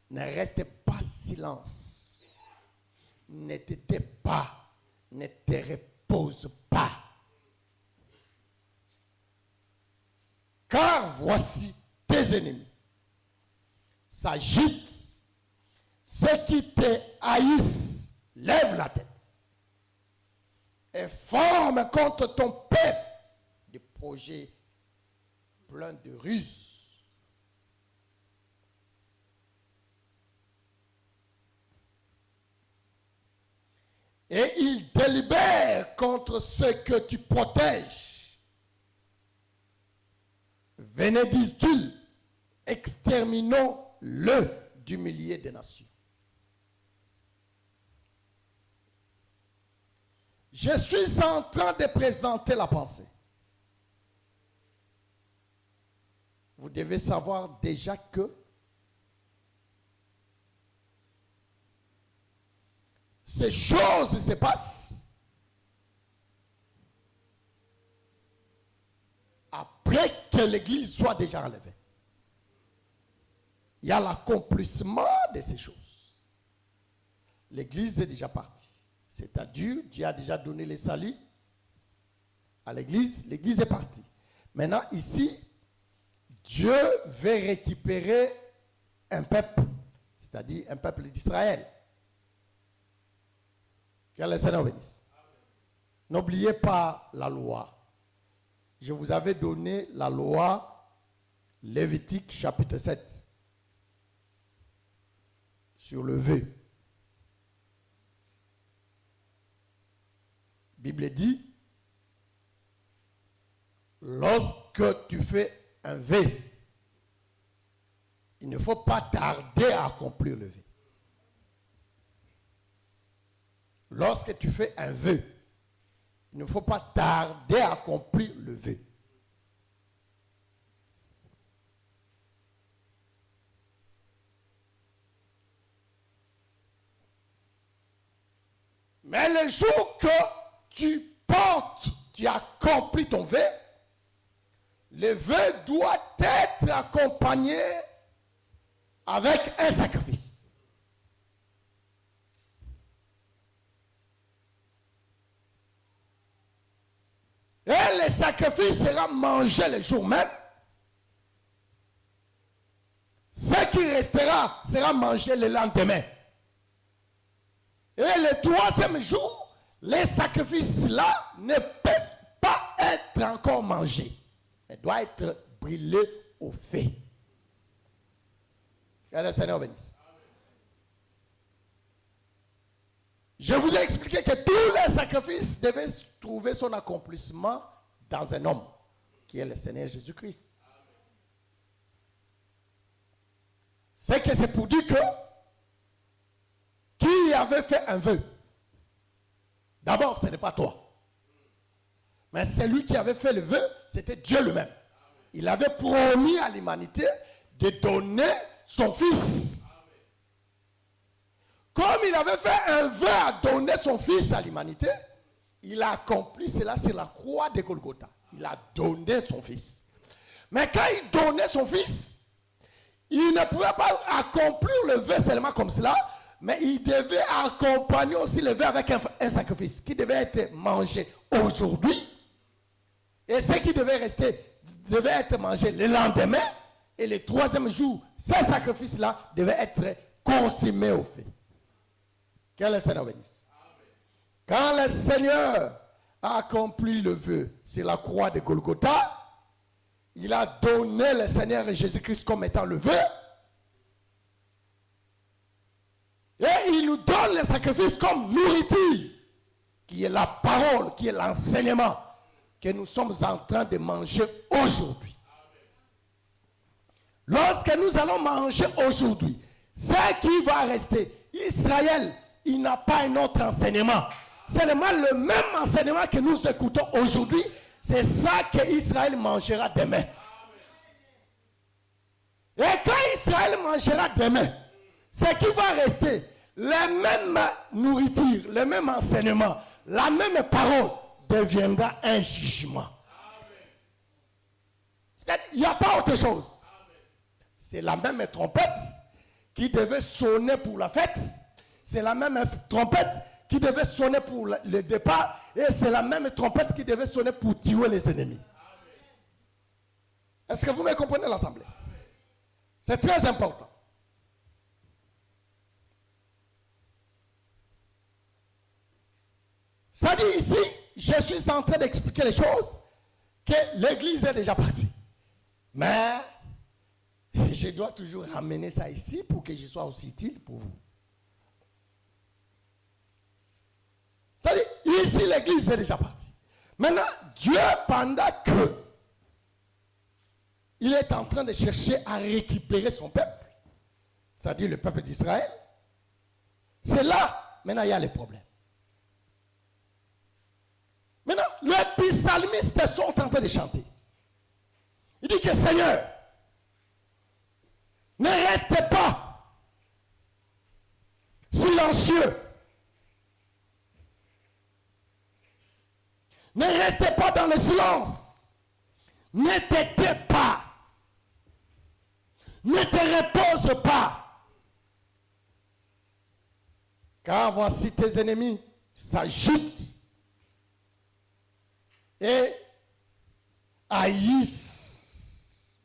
Ne reste pas silence. Ne te tais pas, ne te repose pas. Car voici tes ennemis s'agitent, ceux qui te haïssent lèvent la tête et forment contre ton peuple des projets pleins de ruses. Et ils délibèrent contre ceux que tu protèges. Venez, disent-ils, exterminons-le du milieu des nations. Je suis en train de présenter la pensée. Vous devez savoir déjà que ces choses se passent après que l'Église soit déjà enlevée. Il y a l'accomplissement de ces choses. L'Église est déjà partie. C'est-à-dire, Dieu a déjà donné les saluts à l'église, l'église est partie. Maintenant, ici, Dieu veut récupérer un peuple, c'est-à-dire un peuple d'Israël. Que le Seigneur bénisse. N'oubliez pas la loi. Je vous avais donné la loi Lévitique chapitre 7 sur le vœu. La Bible dit, lorsque tu fais un vœu, il ne faut pas tarder à accomplir le vœu. Lorsque tu fais un vœu, il ne faut pas tarder à accomplir le vœu. Mais le jour que tu portes, tu accomplis ton vœu, le vœu doit être accompagné avec un sacrifice. Et le sacrifice sera mangé le jour même. Ce qui restera sera mangé le lendemain. Et le troisième jour, les sacrifices-là ne peuvent pas être encore mangés. Il doit être brûlé au feu. Que le Seigneur bénisse. Je vous ai expliqué que tous les sacrifices devaient trouver son accomplissement dans un homme, qui est le Seigneur Jésus-Christ. C'est que c'est pour dire que qui avait fait un vœu, d'abord ce n'est pas toi, mais celui qui avait fait le vœu, c'était Dieu lui-même. Il avait promis à l'humanité de donner son fils. Comme il avait fait un vœu à donner son fils à l'humanité, il a accompli cela sur la croix de Golgotha. Il a donné son fils. Mais quand il donnait son fils, il ne pouvait pas accomplir le vœu seulement comme cela, mais il devait accompagner aussi le vœu avec un sacrifice qui devait être mangé aujourd'hui. Et ce qui devait rester devait être mangé le lendemain. Et le troisième jour, ce sacrifice-là devait être consommé au feu. Que le Seigneur bénisse. Quand le Seigneur a accompli le vœu sur la croix de Golgotha, il a donné le Seigneur Jésus-Christ comme étant le vœu. Et il nous donne le sacrifice comme nourriture, qui est la parole, qui est l'enseignement que nous sommes en train de manger aujourd'hui. Lorsque nous allons manger aujourd'hui, ce qui va rester, Israël, il n'a pas un autre enseignement. Seulement le même enseignement que nous écoutons aujourd'hui, c'est ça que Israël mangera demain. Et quand Israël mangera demain, ce qui va rester, la même nourriture, le même enseignement, la même parole deviendra un jugement. C'est-à-dire, il n'y a pas autre chose. C'est la même trompette qui devait sonner pour la fête. C'est la même trompette qui devait sonner pour le départ. Et c'est la même trompette qui devait sonner pour tuer les ennemis. Est-ce que vous me comprenez l'assemblée? C'est très important. Ça dit ici, je suis en train d'expliquer les choses, que l'église est déjà partie. Mais je dois toujours ramener ça ici pour que je sois aussi utile pour vous. Ça dit, ici l'église est déjà partie. Maintenant, Dieu, pendant que il est en train de chercher à récupérer son peuple, c'est-à-dire le peuple d'Israël, c'est là, maintenant il y a les problèmes. Maintenant, les psalmistes sont en train de chanter. Il dit que Seigneur, ne restez pas silencieux. Ne restez pas dans le silence. Ne t'étais pas. Ne te repose pas. Car voici tes ennemis s'agitent et haïssent.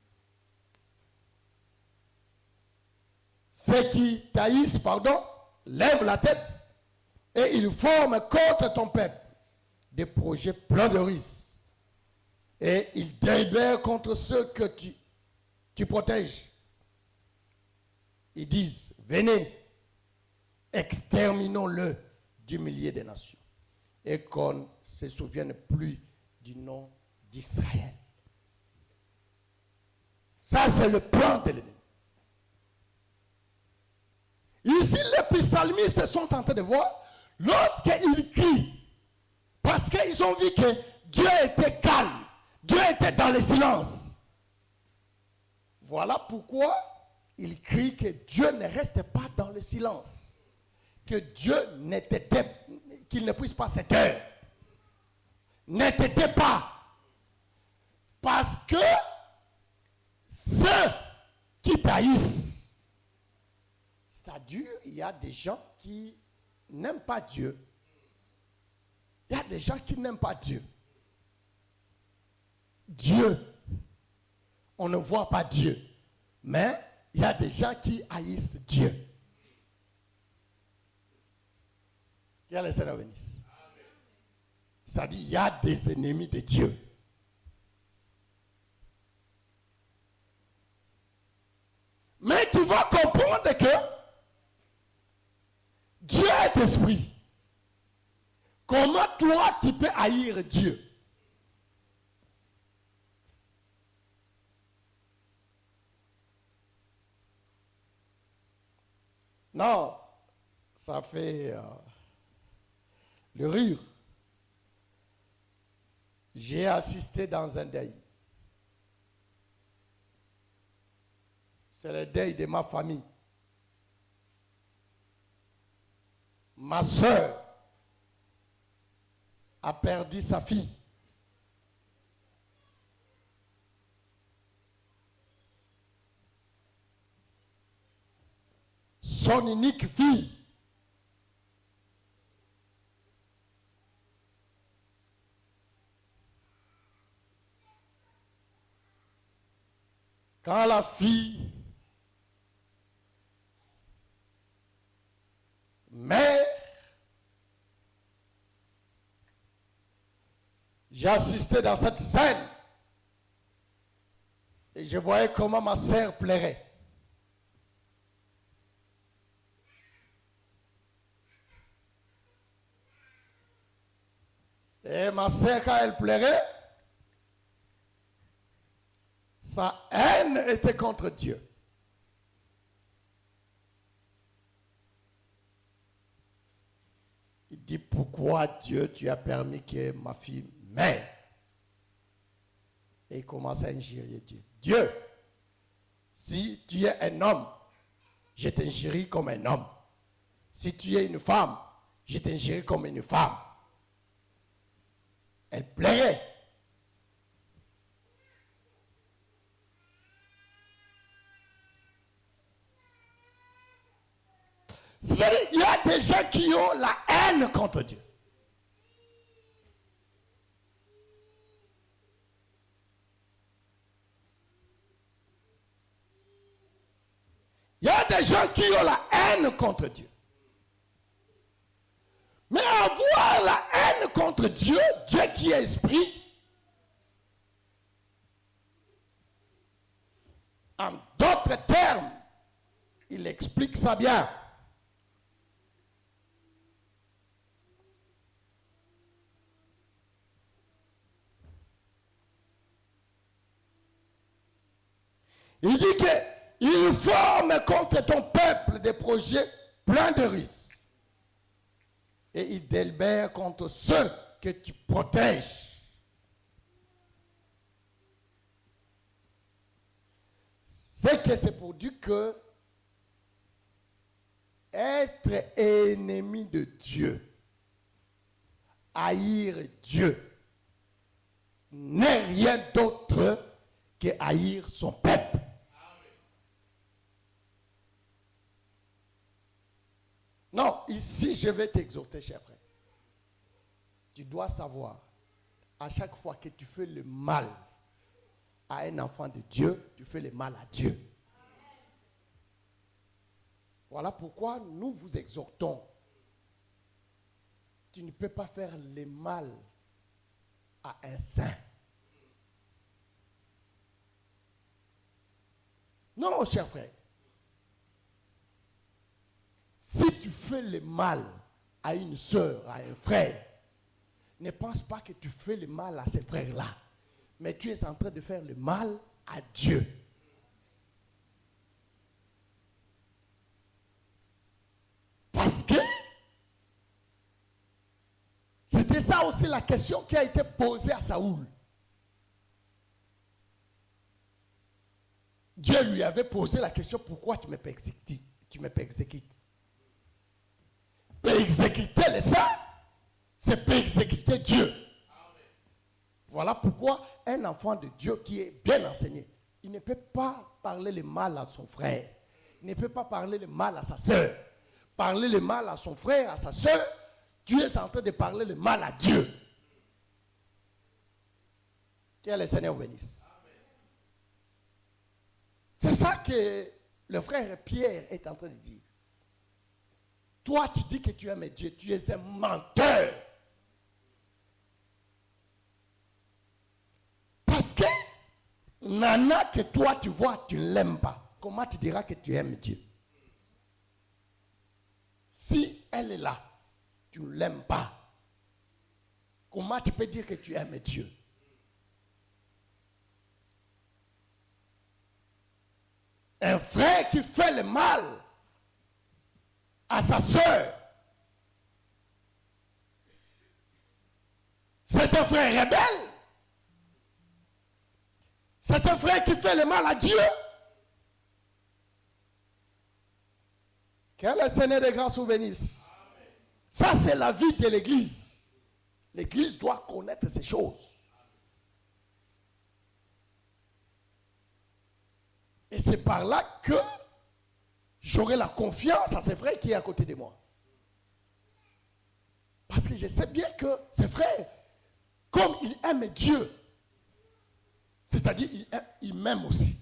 Ceux qui t'haïssent, lèvent la tête et ils forment contre ton peuple des projets pleins de risques. Et ils délibèrent contre ceux que tu protèges. Ils disent, venez, exterminons-le du milieu des nations. Et qu'on ne se souvienne plus du nom d'Israël. Ça, c'est le plan de l'ennemi. Ici, les psalmistes sont en train de voir, lorsqu'ils crient, parce qu'ils ont vu que Dieu était calme, Dieu était dans le silence. Voilà pourquoi ils crient que Dieu ne reste pas dans le silence, que Dieu qu'il ne puisse pas se taire, n'était pas, parce que ceux qui t'haïssent, c'est-à-dire il y a des gens qui n'aiment pas Dieu. Il y a des gens qui n'aiment pas Dieu. Dieu, on ne voit pas Dieu. Mais il y a des gens qui haïssent Dieu. Que le Seigneur bénisse. C'est-à-dire il y a des ennemis de Dieu. Mais tu vas comprendre que Dieu est esprit. Comment toi tu peux haïr Dieu? Non, ça fait le rire. J'ai assisté dans un deuil. C'est le deuil de ma famille. Ma soeur a perdu sa fille. Son unique fille. Quand la fille meurt, j'ai assisté dans cette scène et je voyais comment ma sœur pleurait. Et ma sœur, quand elle pleurait, sa haine était contre Dieu. Il dit, pourquoi Dieu, tu as permis que ma fille meure? Et il commence à injurier Dieu. Dieu, si tu es un homme, je t'injurie comme un homme. Si tu es une femme, je t'injurie comme une femme. Elle pleurait. C'est-à-dire, il y a des gens qui ont la haine contre Dieu. Il y a des gens qui ont la haine contre Dieu. Mais avoir la haine contre Dieu, Dieu qui est esprit, en d'autres termes, il explique ça bien. Il dit qu'il forme contre ton peuple des projets pleins de risques. Et il délibère contre ceux que tu protèges. C'est pour dire que être ennemi de Dieu, haïr Dieu, n'est rien d'autre que haïr son peuple. Non, ici je vais t'exhorter, cher frère. Tu dois savoir à chaque fois que tu fais le mal à un enfant de Dieu, tu fais le mal à Dieu. Voilà pourquoi nous vous exhortons. Tu ne peux pas faire le mal à un saint. Non, cher frère. Si tu fais le mal à une soeur, à un frère, ne pense pas que tu fais le mal à ces frères-là. Mais tu es en train de faire le mal à Dieu. Parce que c'était ça aussi la question qui a été posée à Saoul. Dieu lui avait posé la question, pourquoi tu me persécutes? Tu me persécutes. Persécuter les saints, c'est persécuter Dieu. Voilà pourquoi un enfant de Dieu qui est bien enseigné, il ne peut pas parler le mal à son frère. Il ne peut pas parler le mal à sa soeur. Parler le mal à son frère, à sa soeur, tu es en train de parler le mal à Dieu. Que le Seigneur bénisse. C'est ça que le frère Pierre est en train de dire. Toi, tu dis que tu aimes Dieu, tu es un menteur. Parce que Nana que toi tu vois, tu ne l'aimes pas. Comment tu diras que tu aimes Dieu? Si elle est là, tu ne l'aimes pas. Comment tu peux dire que tu aimes Dieu? Un frère qui fait le mal à sa soeur, c'est un frère rebelle. C'est un frère qui fait le mal à Dieu. Que le Seigneur des grâces vous bénisse. Ça, c'est la vie de l'Église. L'Église doit connaître ces choses. Et c'est par là que j'aurai la confiance à ces frères qui est à côté de moi. Parce que je sais bien que ces frères, comme ils aiment Dieu, c'est-à-dire il m'aime aussi.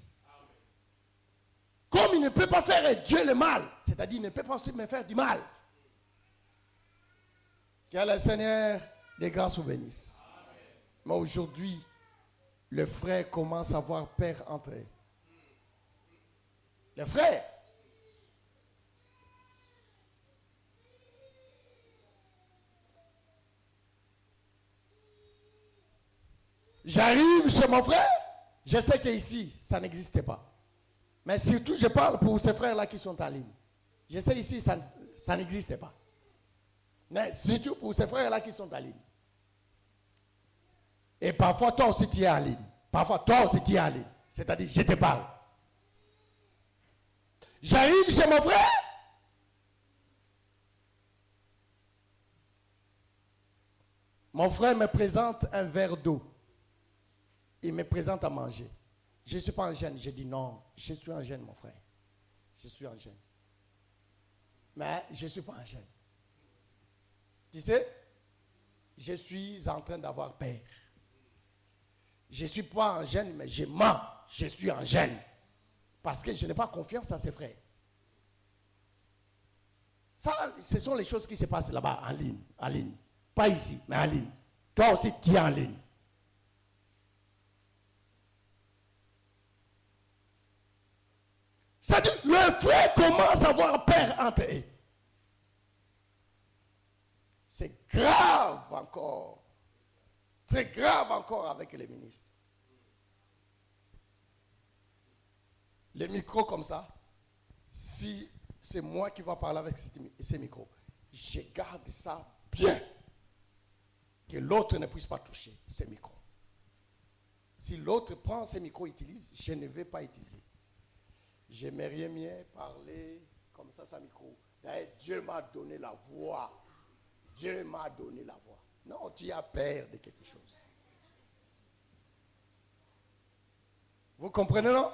Comme il ne peut pas faire Dieu le mal, c'est-à-dire il ne peut pas aussi me faire du mal. Que le Seigneur des grâces vous bénisse. Mais aujourd'hui, le frère commence à avoir peur entre eux. Le frère. J'arrive chez mon frère, je sais qu'ici, ça n'existait pas. Mais surtout, je parle pour ces frères-là qui sont en ligne. Je sais ici, ça n'existait pas. Mais surtout pour ces frères-là qui sont en ligne. Et parfois, toi aussi, tu es en ligne. Parfois, toi aussi, tu es en ligne. C'est-à-dire, je te parle. J'arrive chez mon frère. Mon frère me présente un verre d'eau. Il me présente à manger. Je ne suis pas en jeûne. Je dis non, je suis en jeûne, mon frère. Je suis en jeûne. Mais je ne suis pas en jeûne. Tu sais, je suis en train d'avoir peur. Je ne suis pas en jeûne, mais je mens. Je suis en jeûne. Parce que je n'ai pas confiance à ses frères. Ça, ce sont les choses qui se passent là-bas, en ligne. En ligne. Pas ici, mais en ligne. Toi aussi, tu es en ligne. C'est-à-dire, le frère commence à avoir peur entre eux. C'est grave encore. Très grave encore avec les ministres. Les micros comme ça, si c'est moi qui vais parler avec ces micros, je garde ça bien. Que l'autre ne puisse pas toucher ces micros. Si l'autre prend ces micros et utilise, je ne vais pas utiliser. J'aimerais bien parler comme ça, sans micro. D'ailleurs, Dieu m'a donné la voix. Dieu m'a donné la voix. Non, tu as peur de quelque chose. Vous comprenez, non?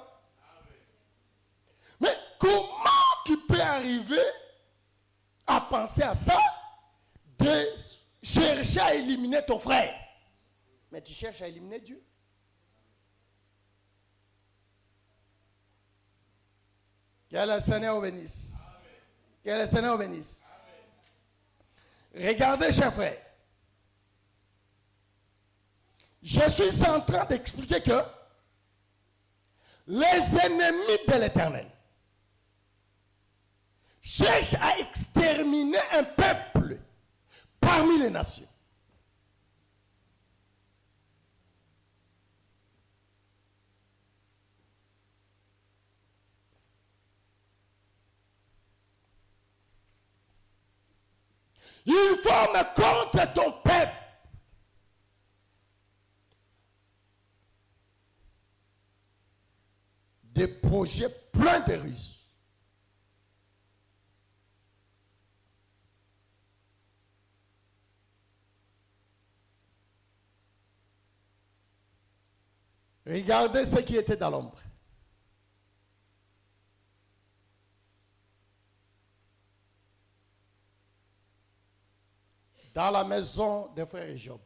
Mais comment tu peux arriver à penser à ça, de chercher à éliminer ton frère? Mais tu cherches à éliminer Dieu. Que le Seigneur vous bénisse. Que le Seigneur vous bénisse. Regardez, chers frères. Je suis en train d'expliquer que les ennemis de l'Éternel cherchent à exterminer un peuple parmi les nations. Ils forment contre ton peuple des projets pleins de ruses. Regardez ce qui était dans l'ombre. Dans la maison des frères Job.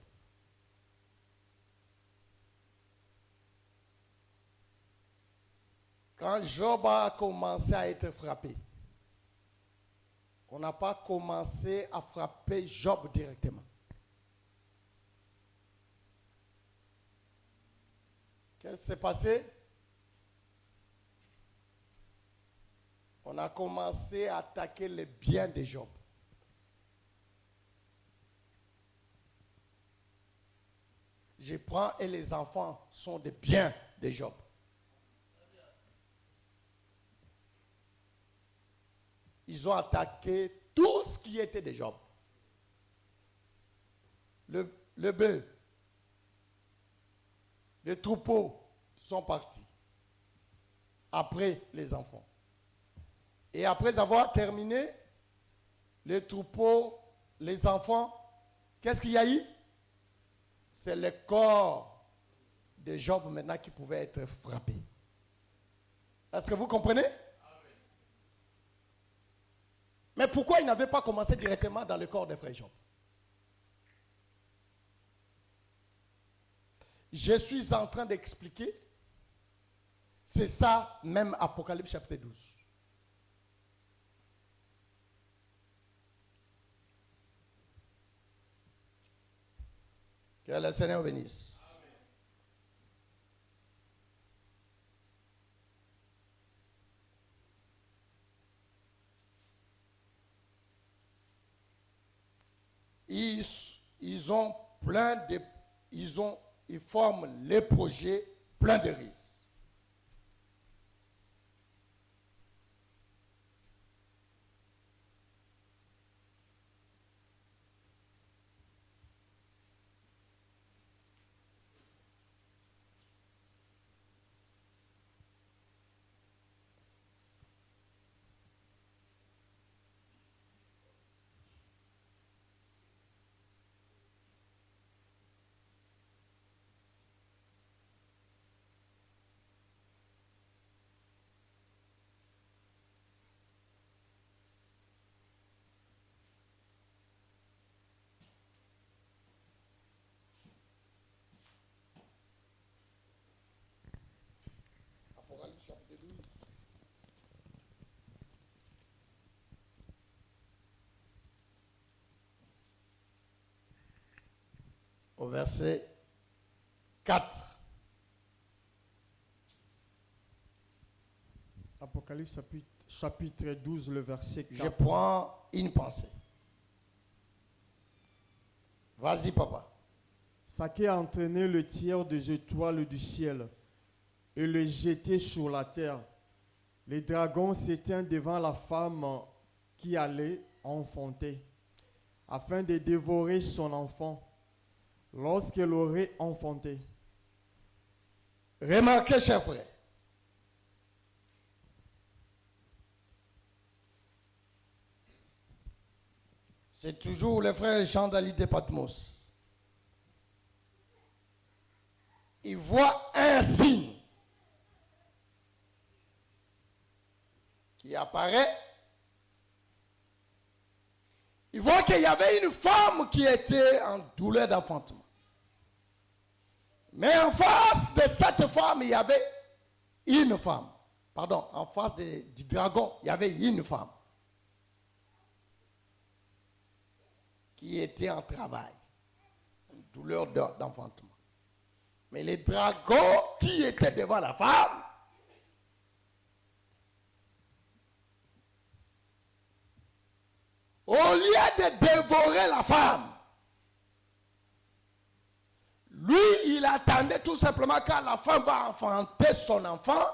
Quand Job a commencé à être frappé, on n'a pas commencé à frapper Job directement. Qu'est-ce qui s'est passé? On a commencé à attaquer les biens de Job. Je prends et les enfants sont des biens de Job. Ils ont attaqué tout ce qui était de Job. Le bœuf, les troupeaux sont partis. Après les enfants. Et après avoir terminé, les troupeaux, les enfants, qu'est-ce qu'il y a eu? C'est le corps de Job maintenant qui pouvait être frappé. Est-ce que vous comprenez? Mais pourquoi il n'avait pas commencé directement dans le corps des frères Job? Je suis en train d'expliquer. C'est ça même Apocalypse chapitre 12. Que le Seigneur bénisse. Amen. Ils ont plein de, ils forment les projets pleins de risques. Apocalypse chapitre 12. Au verset 4. Apocalypse chapitre 12, le verset 4. Je prends une pensée. Vas-y, papa. Ça qui a entraîné le tiers des étoiles du ciel et le jeté sur la terre. Les dragons s'éteignent devant la femme qui allait enfanter, afin de dévorer son enfant lorsqu'elle aurait enfanté. Remarquez, chers frères. C'est toujours le frère Jean d'Ali de Patmos. Il voit un signe qui apparaît. Il voit qu'il y avait une femme qui était en douleur d'enfantement. Mais en face de cette femme, il y avait une femme. Pardon, en face du dragon, il y avait une femme qui était en travail, une douleur d'enfantement. Mais les dragons qui étaient devant la femme, au lieu de dévorer la femme, lui, il attendait tout simplement quand la femme va enfanter son enfant.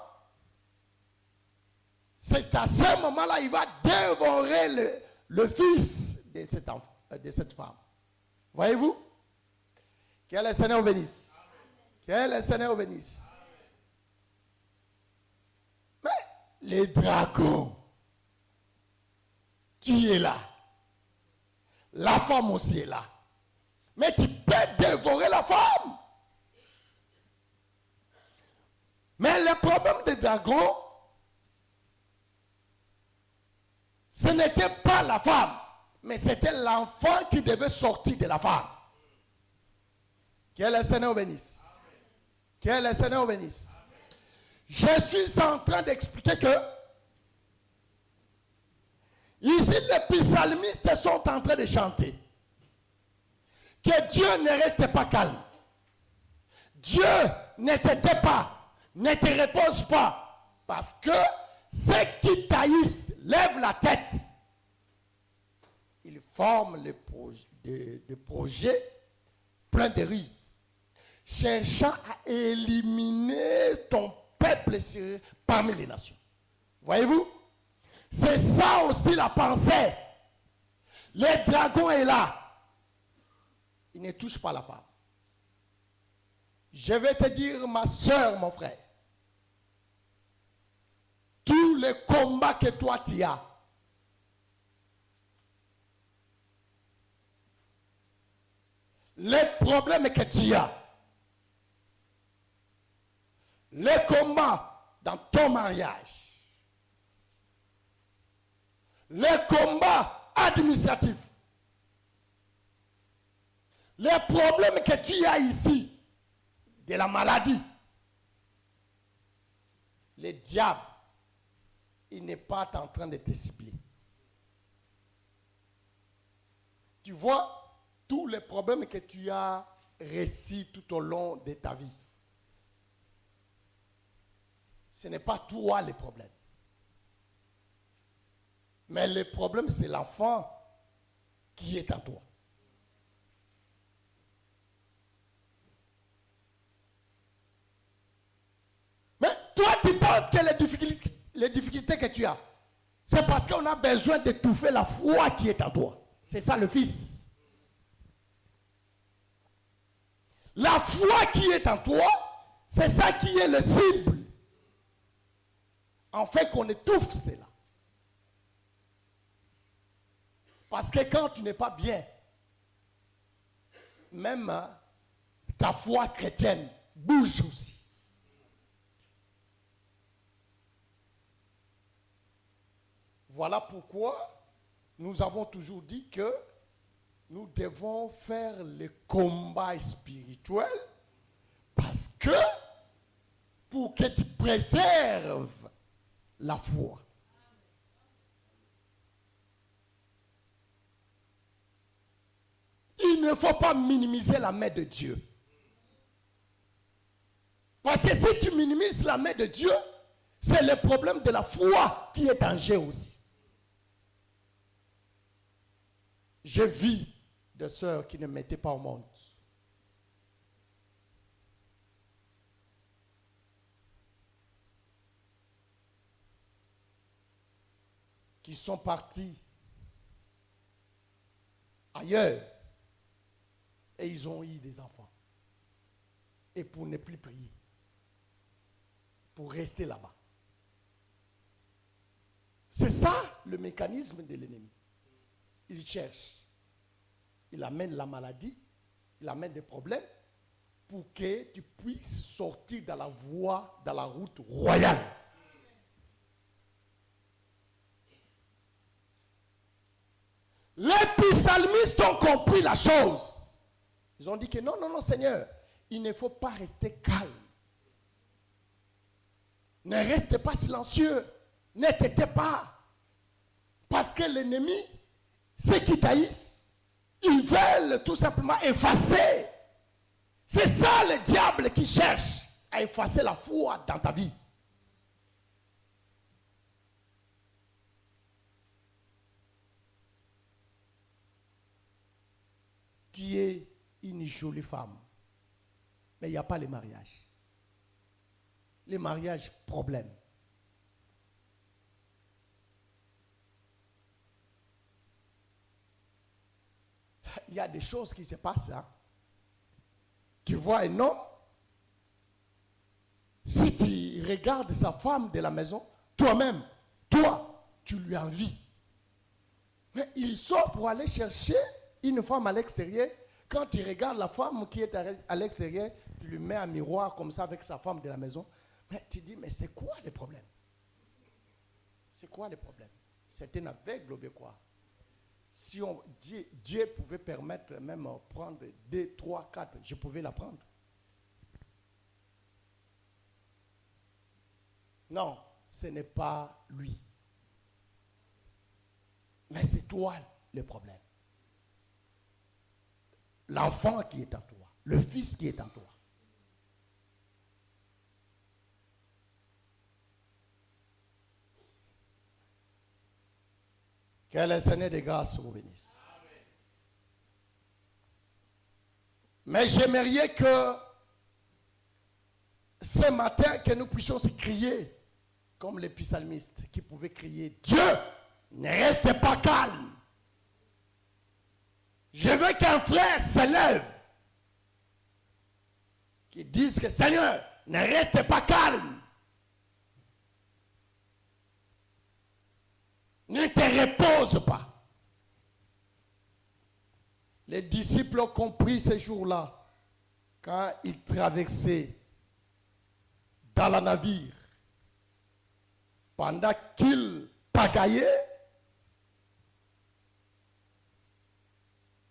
C'est à ce moment-là, il va dévorer le fils de cette femme. Voyez-vous? Que le Seigneur bénisse. Que le Seigneur bénisse. Mais les dragons, tu es là. La femme aussi est là. Mais tu peux dévorer la femme. Mais le problème des dragons, ce n'était pas la femme, mais c'était l'enfant qui devait sortir de la femme. Que le Seigneur bénisse. Que le Seigneur bénisse. Je suis en train d'expliquer que ici les psalmistes sont en train de chanter que Dieu ne reste pas calme. Dieu ne t'aide pas, ne te repose pas, parce que ceux qui taillissent lèvent la tête. Ils forment des projets pleins de ruses, cherchant à éliminer ton peuple parmi les nations. Voyez-vous? C'est ça aussi la pensée. Le dragon est là. Il ne touche pas la femme. Je vais te dire, ma soeur, mon frère, tous les combats que toi tu as, les problèmes que tu as, les combats dans ton mariage, les combats administratifs, les problèmes que tu as ici, de la maladie, le diable, il n'est pas en train de te cibler. Tu vois, tous les problèmes que tu as réussi tout au long de ta vie, ce n'est pas toi les problèmes. Mais le problème, c'est l'enfant qui est en toi. Mais toi, tu penses que les difficultés que tu as, c'est parce qu'on a besoin d'étouffer la foi qui est en toi. C'est ça le Fils. La foi qui est en toi, c'est ça qui est le cible. En fait, qu'on étouffe cela. Parce que quand tu n'es pas bien, même ta foi chrétienne bouge aussi. Voilà pourquoi nous avons toujours dit que nous devons faire le combat spirituel, parce que pour que tu préserves la foi. Il ne faut pas minimiser la main de Dieu. Parce que si tu minimises la main de Dieu, c'est le problème de la foi qui est en jeu aussi. Je vis des sœurs qui ne mettaient pas au monde. Qui sont partis ailleurs et ils ont eu des enfants. Et pour ne plus prier, pour rester là-bas. C'est ça le mécanisme de l'ennemi. Il cherche, il amène la maladie, il amène des problèmes pour que tu puisses sortir dans la voie, dans la route royale. Les psalmistes ont compris la chose. Ils ont dit que non, Seigneur, il ne faut pas rester calme. Ne restez pas silencieux. N'éteignez pas. Parce que l'ennemi, ceux qui taillissent, ils veulent tout simplement effacer. C'est ça le diable qui cherche à effacer la foi dans ta vie. Tu es une jolie femme, mais il n'y a pas le mariage. Les mariages, problème. Il y a des choses qui se passent. Hein? Tu vois un homme, si tu regardes sa femme de la maison, toi-même, toi, tu lui envies. Mais il sort pour aller chercher une femme à l'extérieur. Quand tu regardes la femme qui est à l'extérieur, tu lui mets un miroir comme ça avec sa femme de la maison. Mais tu dis, mais c'est quoi le problème? C'est quoi le problème? C'est un aveugle ou quoi? Si Dieu pouvait permettre même prendre 2, 3, 4, je pouvais la prendre. Non, ce n'est pas lui. Mais c'est toi le problème. L'enfant qui est en toi, le fils qui est en toi. Que le Seigneur de grâce vous bénisse. Amen. Mais j'aimerais que ce matin, que nous puissions se crier, comme les psalmistes qui pouvaient crier, Dieu, ne reste pas calme. Je veux qu'un frère se lève, qui dise que Seigneur, ne reste pas calme. Ne te repose pas. Les disciples ont compris ce jour-là, quand ils traversaient dans la navire, pendant qu'ils pagaillaient,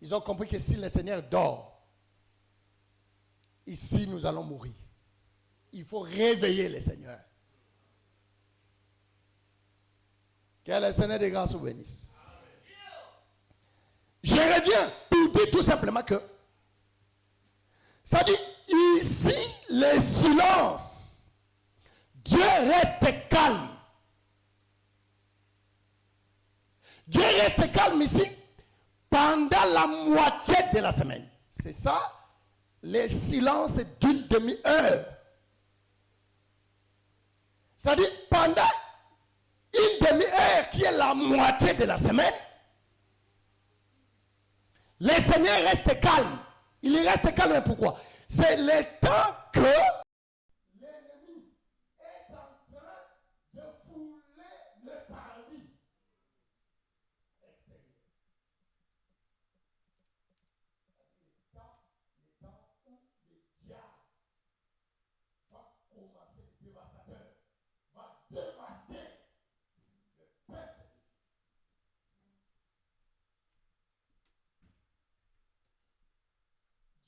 ils ont compris que si le Seigneur dort, ici nous allons mourir. Il faut réveiller le Seigneur. Que le Seigneur de grâce vous bénisse. Je reviens pour dire tout simplement que, ça dit, ici, le silence, Dieu reste calme. Dieu reste calme ici pendant la moitié de la semaine. C'est ça, le silence d'une demi-heure. Ça dit, pendant une demi-heure qui est la moitié de la semaine, le Seigneur reste calme. Il reste calme pourquoi? C'est le temps que l'ennemi est en train de fouler le paradis extérieur. Le temps où le diable va commencer, le dévastateur va dévaster le peuple.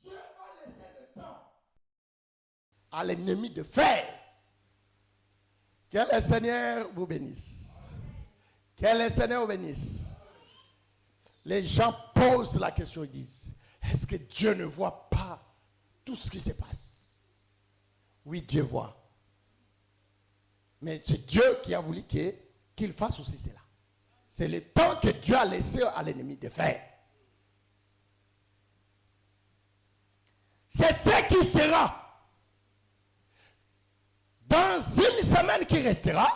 Dieu va laisser le temps à l'ennemi de faire. Que le Seigneur vous bénisse. Que le Seigneur vous bénisse. Les gens posent la question, ils disent, est-ce que Dieu ne voit pas tout ce qui se passe? Oui, Dieu voit. Mais c'est Dieu qui a voulu qu'il fasse aussi cela. C'est le temps que Dieu a laissé à l'ennemi de faire. C'est ce qui sera dans une semaine qui restera.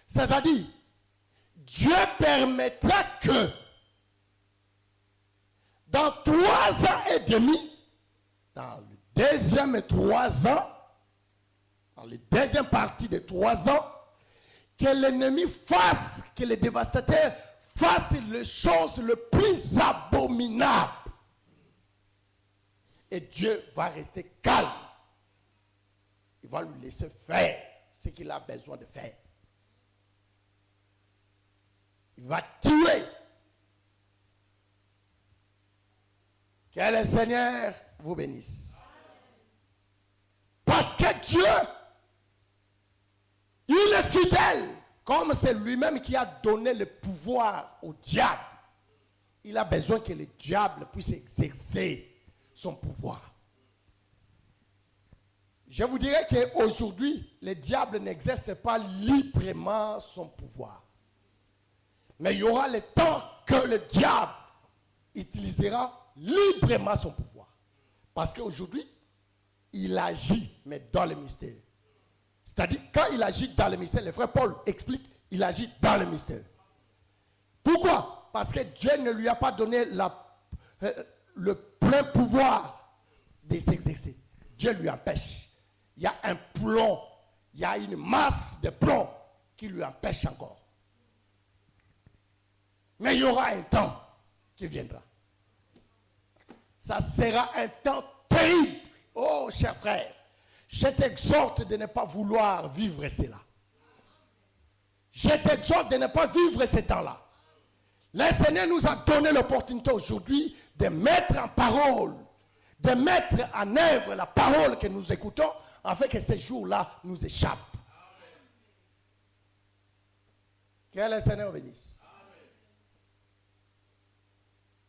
C'est-à-dire, Dieu permettra que dans 3 ans et demi, dans le deuxième 3 ans, dans la deuxième partie de 3 ans, que l'ennemi fasse, que le dévastateur fasse les choses les plus abominables. Et Dieu va rester calme. Il va lui laisser faire ce qu'il a besoin de faire. Il va tuer. Que le Seigneur vous bénisse. Parce que Dieu, il est fidèle. Comme c'est lui-même qui a donné le pouvoir au diable, il a besoin que le diable puisse exercer son pouvoir. Je vous dirais qu'aujourd'hui, le diable n'exerce pas librement son pouvoir. Mais il y aura le temps que le diable utilisera librement son pouvoir. Parce qu'aujourd'hui, il agit, mais dans le mystère. C'est-à-dire, quand il agit dans le mystère, le frère Paul explique, il agit dans le mystère. Pourquoi? Parce que Dieu ne lui a pas donné le plein pouvoir de s'exercer. Dieu lui empêche. Il y a un plomb, il y a une masse de plomb qui lui empêche encore. Mais il y aura un temps qui viendra. Ça sera un temps terrible. Oh, cher frère, je t'exhorte de ne pas vouloir vivre cela. Je t'exhorte de ne pas vivre ce temps-là. Le Seigneur nous a donné l'opportunité aujourd'hui de mettre en parole, de mettre en œuvre la parole que nous écoutons, afin que ces jours-là nous échappent. Que le Seigneur bénisse.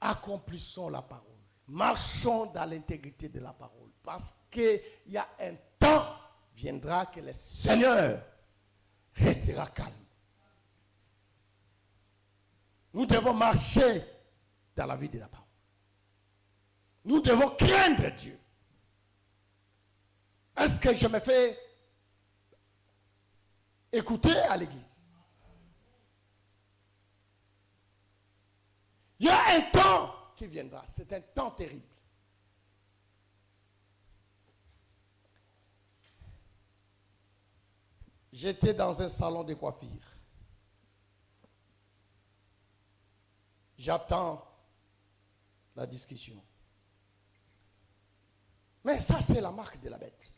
Accomplissons la parole. Marchons dans l'intégrité de la parole. Parce qu'il y a un temps viendra que le Seigneur restera calme. Nous devons marcher dans la vie de la parole. Nous devons craindre Dieu. Est-ce que je me fais écouter à l'église? Il y a un temps qui viendra. C'est un temps terrible. J'étais dans un salon de coiffure. J'attends la discussion. Mais ça, c'est la marque de la bête.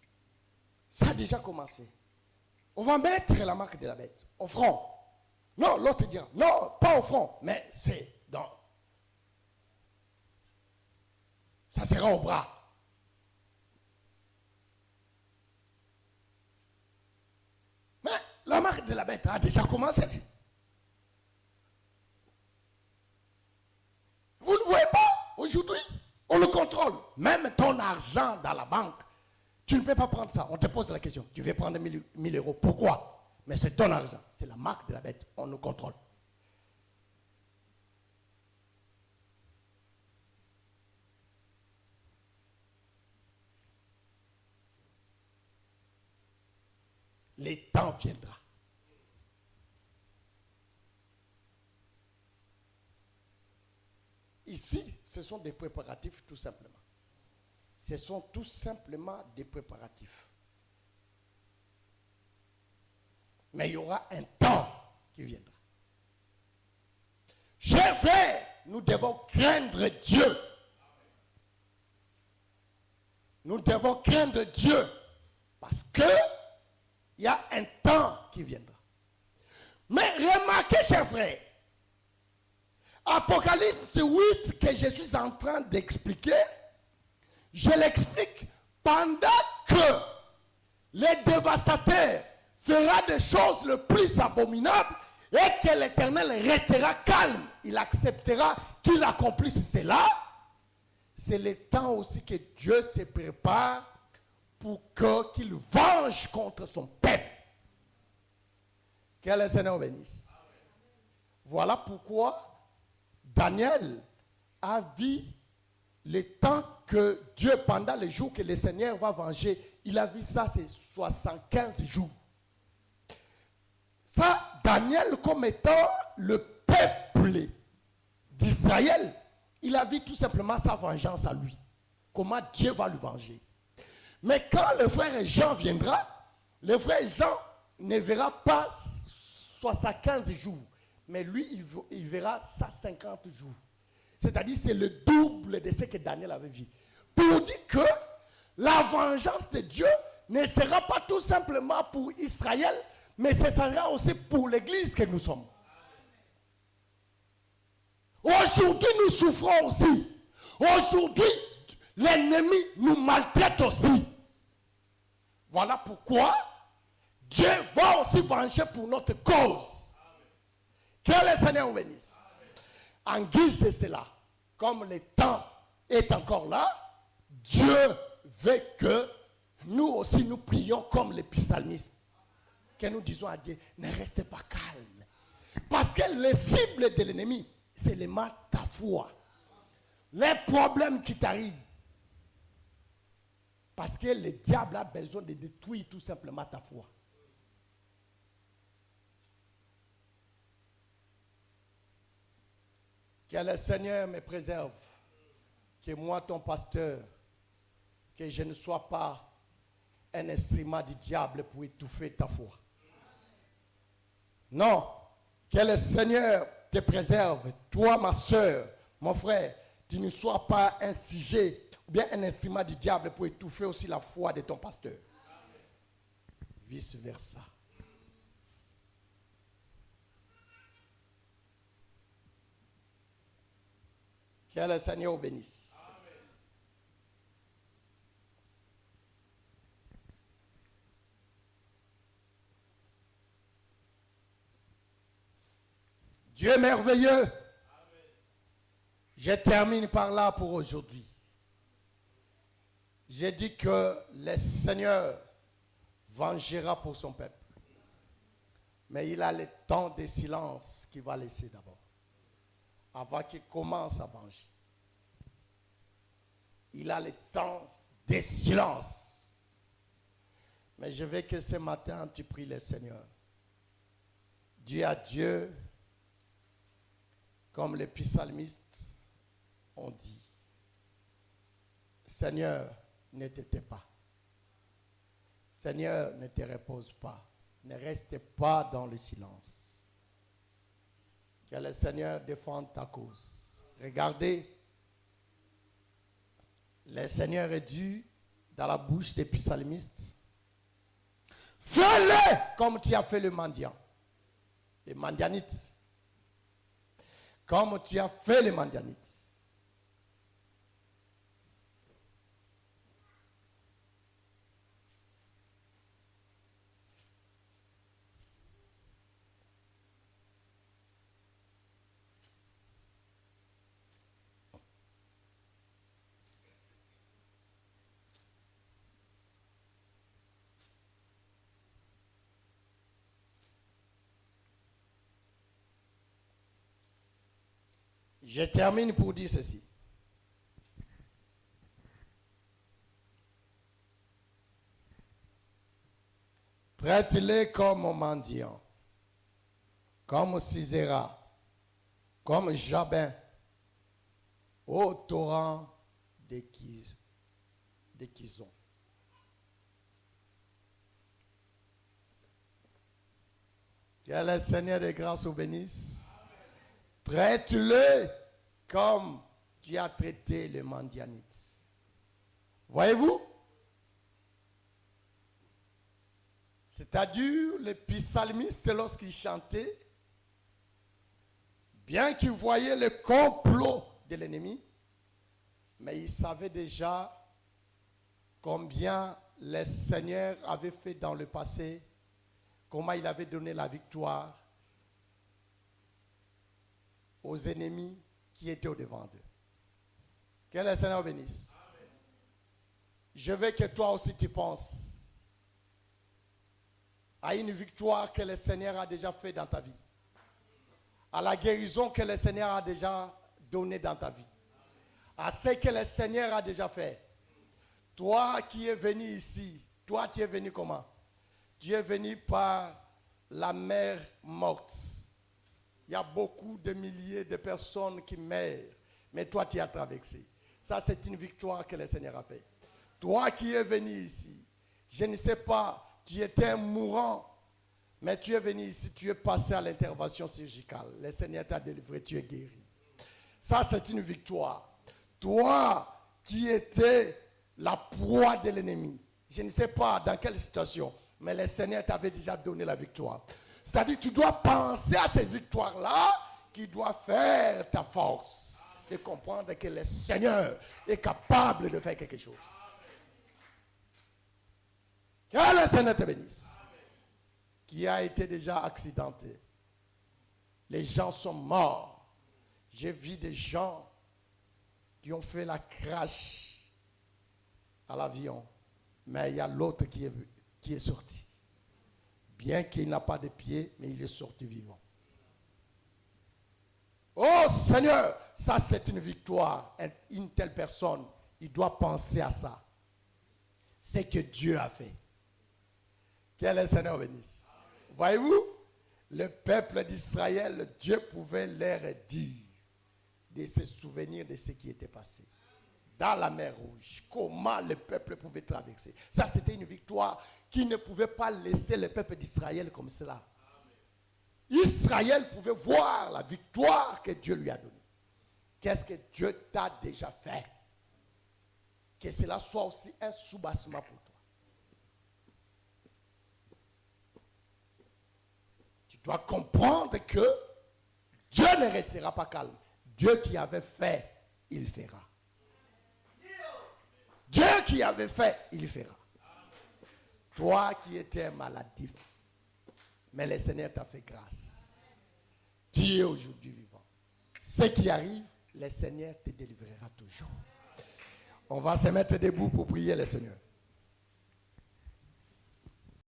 Ça a déjà commencé. On va mettre la marque de la bête au front. Non, l'autre dira, non, pas au front, mais c'est dans... Ça sera au bras. Mais la marque de la bête a déjà commencé. Vous ne voyez pas aujourd'hui? On le contrôle. Même ton argent dans la banque, tu ne peux pas prendre ça. On te pose la question. Tu veux prendre 1000 euros. Pourquoi? Mais c'est ton argent. C'est la marque de la bête. On nous contrôle. Le temps viendra. Ici, ce sont des préparatifs tout simplement. Ce sont tout simplement des préparatifs. Mais il y aura un temps qui viendra. Chers frères, nous devons craindre Dieu. Nous devons craindre Dieu parce que il y a un temps qui viendra. Mais remarquez, chers frères, Apocalypse 8 que je suis en train d'expliquer, je l'explique pendant que le dévastateur fera des choses les plus abominables et que l'Éternel restera calme. Il acceptera qu'il accomplisse cela. C'est le temps aussi que Dieu se prépare pour qu'il venge contre son peuple. Que le Seigneur bénisse. Voilà pourquoi Daniel a vu le temps que Dieu, pendant les jours que le Seigneur va venger, il a vu ça, c'est 75 jours. Ça, Daniel, comme étant le peuple d'Israël, il a vu tout simplement sa vengeance à lui. Comment Dieu va le venger. Mais quand le frère Jean viendra, le frère Jean ne verra pas 75 jours. Mais lui, il verra ça 50 jours. C'est-à-dire, c'est le double de ce que Daniel avait vu. Pour dire que la vengeance de Dieu ne sera pas tout simplement pour Israël, mais ce sera aussi pour l'église que nous sommes. Aujourd'hui, nous souffrons aussi. Aujourd'hui, l'ennemi nous maltraite aussi. Voilà pourquoi Dieu va aussi venger pour notre cause. Que le Seigneur vous bénisse. En guise de cela, comme le temps est encore là, Dieu veut que nous aussi nous prions comme les psalmistes. Que nous disons à Dieu, ne restez pas calme. Parce que les cibles de l'ennemi, c'est les mal ta foi. Les problèmes qui t'arrivent. Parce que le diable a besoin de détruire tout simplement ta foi. Que le Seigneur me préserve. Que moi, ton pasteur, que je ne sois pas un instrument du diable pour étouffer ta foi. Non. Que le Seigneur te préserve. Toi, ma soeur, mon frère, tu ne sois pas un sujet ou bien un instrument du diable pour étouffer aussi la foi de ton pasteur. Vice versa. Que le Seigneur vous bénisse. Amen. Dieu est merveilleux. Amen. Je termine par là pour aujourd'hui. J'ai dit que le Seigneur vengera pour son peuple. Mais il a le temps de silence qu'il va laisser d'abord. Avant qu'il commence à venger. Il a le temps de silence. Mais je veux que ce matin, tu pries le Seigneur. Dis à Dieu, comme les psalmistes ont dit, Seigneur, ne te tais pas. Seigneur, ne te repose pas. Ne reste pas dans le silence. Que le Seigneur défende ta cause. Regardez, le Seigneur est dû dans la bouche des psalmistes. Fais-le comme tu as fait le mendiant. Les mendianites. Comme tu as fait les mendianites. Je termine pour dire ceci. Traite-les comme mendiant, comme Sisera, comme Jabin, au torrent de Kizon. Que le Seigneur de grâce vous bénisse. Traite-le comme tu as traité le mendianite. Voyez-vous? C'est-à-dire, les psalmistes, lorsqu'ils chantaient, bien qu'ils voyaient le complot de l'ennemi, mais ils savaient déjà combien le Seigneur avait fait dans le passé, comment il avait donné la victoire aux ennemis qui étaient au-devant d'eux. Que le Seigneur bénisse. Amen. Je veux que toi aussi tu penses à une victoire que le Seigneur a déjà fait dans ta vie. À la guérison que le Seigneur a déjà donnée dans ta vie. À ce que le Seigneur a déjà fait. Toi qui es venu ici, toi tu es venu comment? Tu es venu par la mer morte. Il y a beaucoup de milliers de personnes qui meurent, mais toi tu as traversé. Ça c'est une victoire que le Seigneur a fait. Toi qui es venu ici, je ne sais pas, tu étais un mourant, mais tu es venu ici, tu es passé à l'intervention chirurgicale. Le Seigneur t'a délivré, tu es guéri. Ça c'est une victoire. Toi qui étais la proie de l'ennemi, je ne sais pas dans quelle situation, mais le Seigneur t'avait déjà donné la victoire. C'est-à-dire, tu dois penser à cette victoire-là qui doit faire ta force. Et comprendre que le Seigneur est capable de faire quelque chose. Que le Seigneur te bénisse. Qui a été déjà accidenté. Les gens sont morts. J'ai vu des gens qui ont fait la crash à l'avion. Mais il y a l'autre qui est sorti. Bien qu'il n'a pas de pieds, mais il est sorti vivant. Oh Seigneur, ça c'est une victoire. Une telle personne, il doit penser à ça. C'est que Dieu a fait. Que le Seigneur bénisse. Voyez-vous, le peuple d'Israël, Dieu pouvait leur dire de se souvenir de ce qui était passé. Dans la mer Rouge, comment le peuple pouvait traverser. Ça, c'était une victoire qui ne pouvait pas laisser le peuple d'Israël comme cela. Israël pouvait voir la victoire que Dieu lui a donnée. Qu'est-ce que Dieu t'a déjà fait? Que cela soit aussi un soubassement pour toi. Tu dois comprendre que Dieu ne restera pas calme. Dieu qui avait fait, il fera. Dieu qui avait fait, il fera. Toi qui étais maladif, mais le Seigneur t'a fait grâce. Tu es aujourd'hui vivant. Ce qui arrive, le Seigneur te délivrera toujours. On va se mettre debout pour prier le Seigneur.